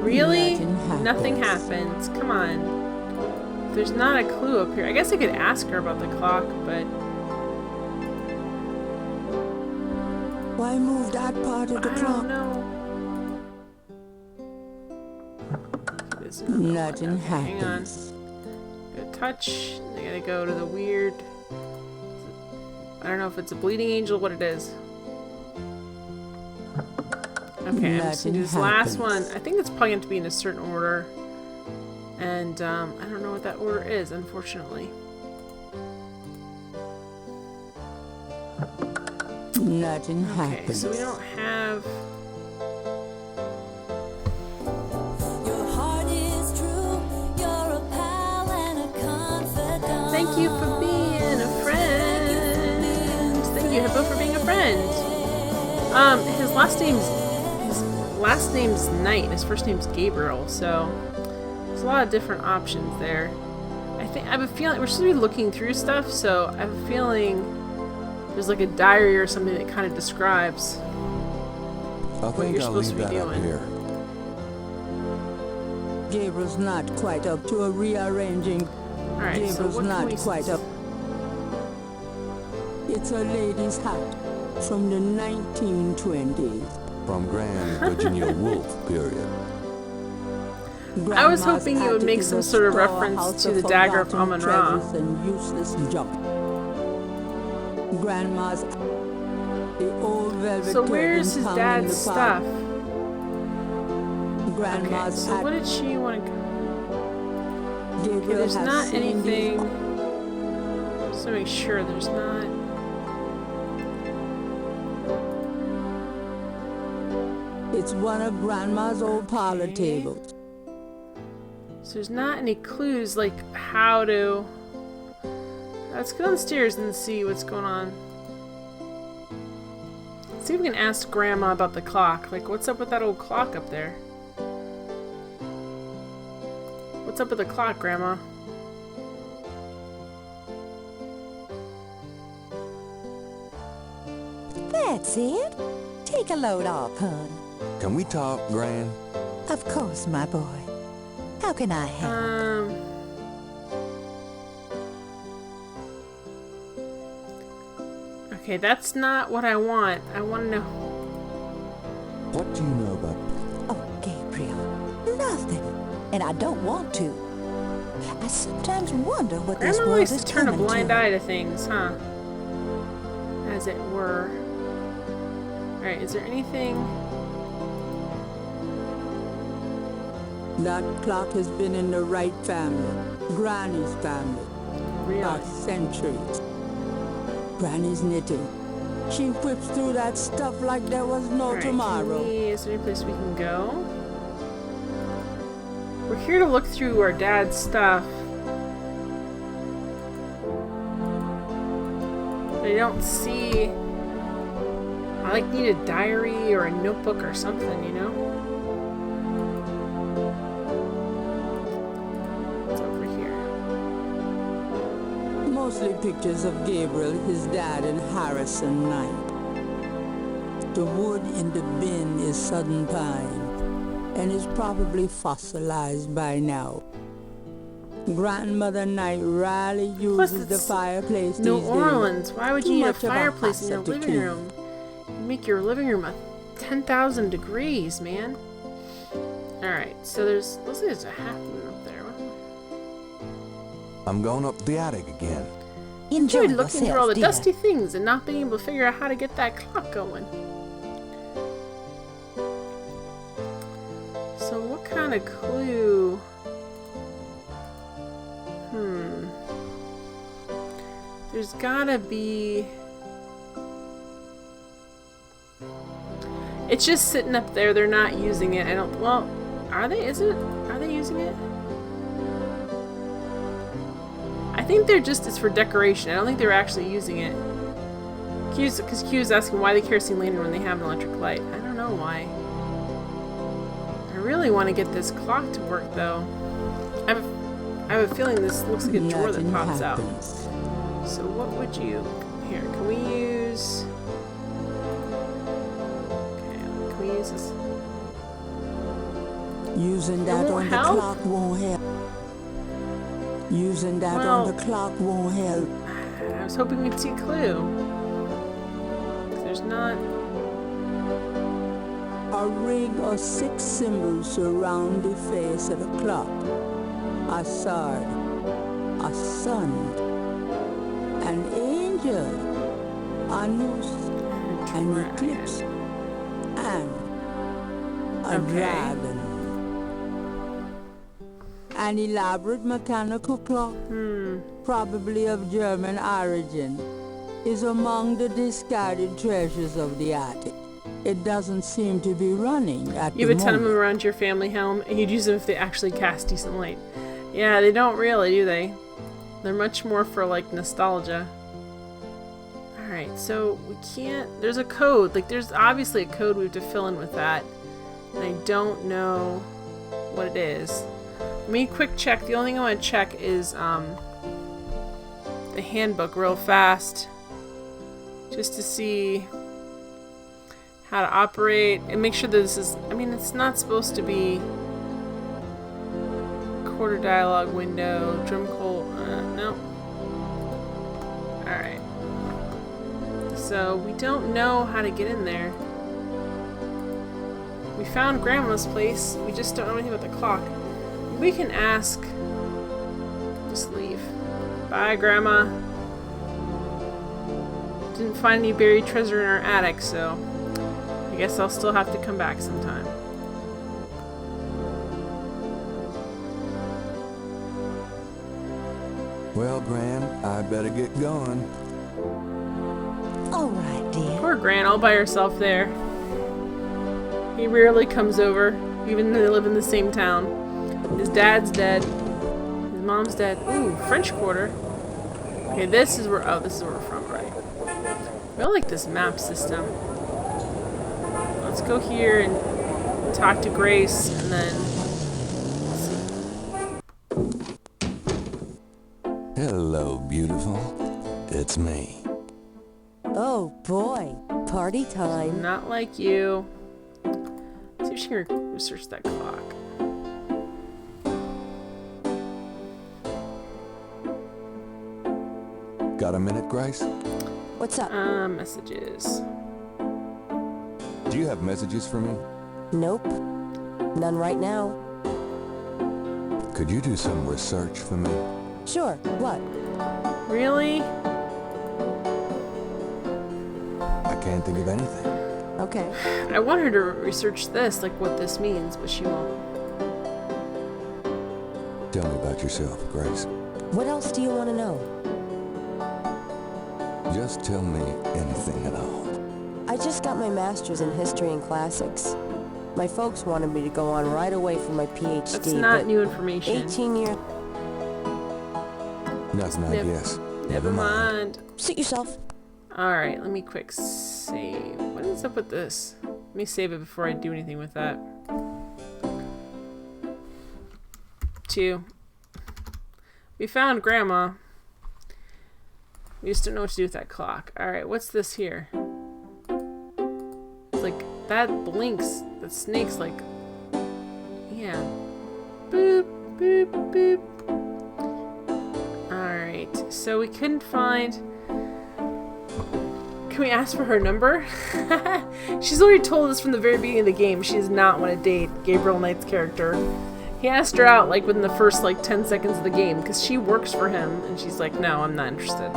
Really? Nothing happens. Come on. There's not a clue up here. I guess I could ask her about the clock, but... Why move that part of the I clock? don't know. Nothing Hang on. happens. Gotta touch. I gotta go to the weird... I don't know if it's a bleeding angel, what it is. Okay, I'm just gonna do this last one. I think it's probably going to be in a certain order. And I don't know what that order is, unfortunately. Nothing Okay, happens. so we don't have... His last name's Knight. His first name's Gabriel. So there's a lot of different options there. I have a feeling we're supposed to be looking through stuff. So I have a feeling there's like a diary or something that kind of describes what you're supposed to be doing. Gabriel's not quite up to a rearranging. Alright, Gabriel's so what not can we quite up. It's a lady's hat from the 1920s. From Grand Virginia Wolf period. I was hoping you would make some sort of reference to the dagger of Amun-Ra. And useless junk. Grandma's the old velvet. So where's his dad's stuff? Grandma's so what did she want to go? Okay, there's not anything. Just to make sure there's not. It's one of Grandma's old parlor tables. So there's not any clues like how to. Let's go downstairs and see what's going on. Let's see if we can ask Grandma about the clock. Like, what's up with that old clock up there? What's up with the clock, Grandma? That's it. Take a load off, hon. Can we talk, Gran? Of course, my boy. How can I help? Okay, that's not what I want. I want to know. What do you know about? Oh, Gabriel. Nothing. And I don't want to. I sometimes wonder what this Grandma world likes is to turn a coming blind to. eye to things, huh? As it were. Alright, is there anything? That clock has been in the Wright family, Granny's family, for centuries. Granny's knitting. She whips through that stuff like there was no tomorrow. Is there any place we can go? We're here to look through our dad's stuff. But I don't see. I need a diary or a notebook or something, you know? What's over here? Mostly pictures of Gabriel, his dad, and Harrison Knight. The wood in the bin is southern pine and is probably fossilized by now. Grandmother Knight rarely uses the fireplace New these Orleans. days. Why would Too you need a much of fireplace in your hassle to living keep. room? You make your living room 10,000 degrees, man. Alright, so looks like there's a half moon up there. I'm going up the attic again. Enjoy looking through all the dusty things and not being able to figure out how to get that clock going. So what kind of clue? There's gotta be. It's just sitting up there. They're not using it. I don't. Well, are they? Are they using it? I think they're just. It's for decoration. I don't think they're actually using it. Because Q's asking why the kerosene lantern when they have an electric light. I don't know why. I really want to get this clock to work though. I have a feeling this looks like a drawer that pops out. So what would you... Here, can we use... Okay, can we use this? Using that on the clock won't help. Using that on the clock won't help. I was hoping we'd see a clue. There's not... A ring of 6 symbols surround the face of the clock. A sword, a sun, an angel, a noose, an eclipse, and a dragon. An elaborate mechanical clock, probably of German origin, is among the discarded treasures of the attic. It doesn't seem to be running at the You have a ton of moment. them around your family home, and you'd use them if they actually cast decent light. Yeah, they don't really, do they? They're much more for, like, nostalgia. Alright. Alright, so we can't... There's a code. Like, there's obviously a code we have to fill in with that. And I don't know what it is. Let me quick check. The only thing I want to check is the handbook real fast. Just to see how to operate. And make sure that this is... I mean, it's not supposed to be... Quarter dialogue window. Drum call... no. Alright. So, we don't know how to get in there. We found Grandma's place. We just don't know anything about the clock. We can ask... Just leave. Bye, Grandma. Didn't find any buried treasure in our attic, so... I guess I'll still have to come back sometime. Well, Gran, I'd better get going. All right, dear. Poor Gran, all by herself there. He rarely comes over, even though they live in the same town. His dad's dead. His mom's dead. Ooh, French Quarter. Okay, this is where... Oh, this is where we're from, right? I like this map system. Let's go here and talk to Grace, and then... Hello, beautiful. It's me. Oh boy, party time. Not like you. Let's see if she can research that clock. Got a minute, Grace? What's up? Messages. Do you have messages for me? Nope. None right now. Could you do some research for me? Sure, what? Really? I can't think of anything. Okay. I want her to research this, like what this means, but she won't. Tell me about yourself, Grace. What else do you want to know? Just tell me anything at all. I just got my master's in history and classics. My folks wanted me to go on right away for my PhD. That's not new information. 18 years. Nothing, I guess. Never mind. Suit yourself. Alright, let me quick save. What is up with this? Let me save it before I do anything with that. 2. We found Grandma. We just don't know what to do with that clock. Alright, what's this here? It's like, that blinks. That snake's like... Yeah. Boop, boop, boop. Alright, so we couldn't find... Can we ask for her number? She's already told us from the very beginning of the game she does not want to date Gabriel Knight's character. He asked her out like within the first like 10 seconds of the game because she works for him and she's like, no, I'm not interested.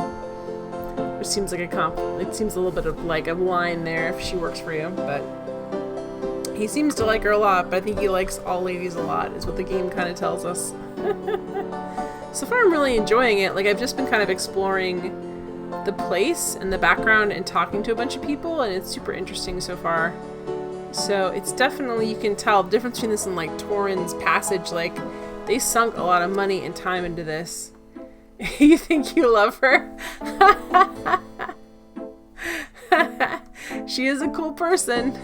Which seems like it seems a little bit of like a line there if she works for you, but he seems to like her a lot, but I think he likes all ladies a lot is what the game kind of tells us. So far I'm really enjoying it. Like I've just been kind of exploring the place and the background and talking to a bunch of people, and it's super interesting so far. So it's definitely, you can tell the difference between this and like Torrens Passage. Like they sunk a lot of money and time into this. You think you love her? She is a cool person.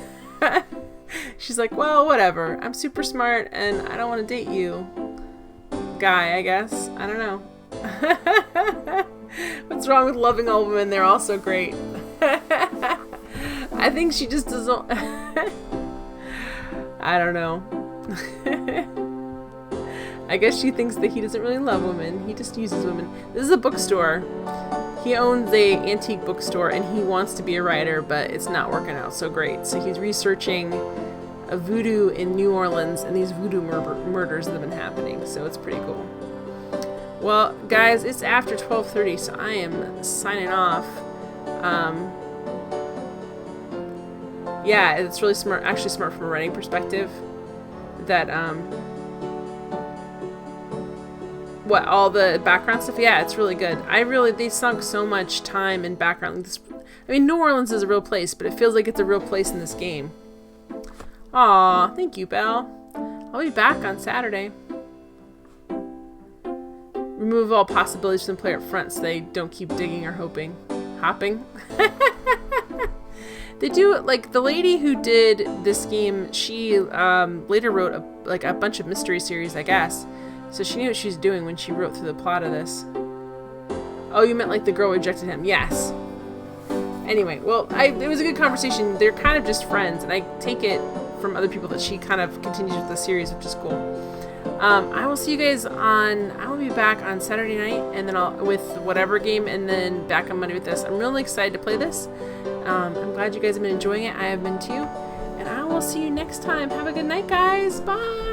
She's like, well, whatever. I'm super smart and I don't want to date you. Guy, I guess. I don't know. What's wrong with loving all women? They're all so great. I think she just doesn't... I don't know. I guess she thinks that he doesn't really love women. He just uses women. This is a bookstore. He owns a antique bookstore and he wants to be a writer, but it's not working out so great. So he's researching a voodoo in New Orleans and these voodoo murders that have been happening. So it's pretty cool. Well, guys, it's after 12:30, so I am signing off. Yeah, it's really smart, actually smart from a writing perspective, that, what, all the background stuff? Yeah, it's really good. They sunk so much time in background. I mean, New Orleans is a real place, but it feels like it's a real place in this game. Aw, thank you, Belle. I'll be back on Saturday. Remove all possibilities from the player up front so they don't keep digging or hoping. hopping. They do, like, the lady who did this game, she later wrote a bunch of mystery series, I guess. So she knew what she was doing when she wrote through the plot of this. Oh, you meant like the girl rejected him. Yes. Anyway, well, it was a good conversation. They're kind of just friends, and I take it from other people that she kind of continues with the series, which is cool. I will see you guys I will be back on Saturday night, and then with whatever game, and then back on Monday with this. I'm really excited to play this. I'm glad you guys have been enjoying it. I have been too. And I will see you next time. Have a good night, guys. Bye.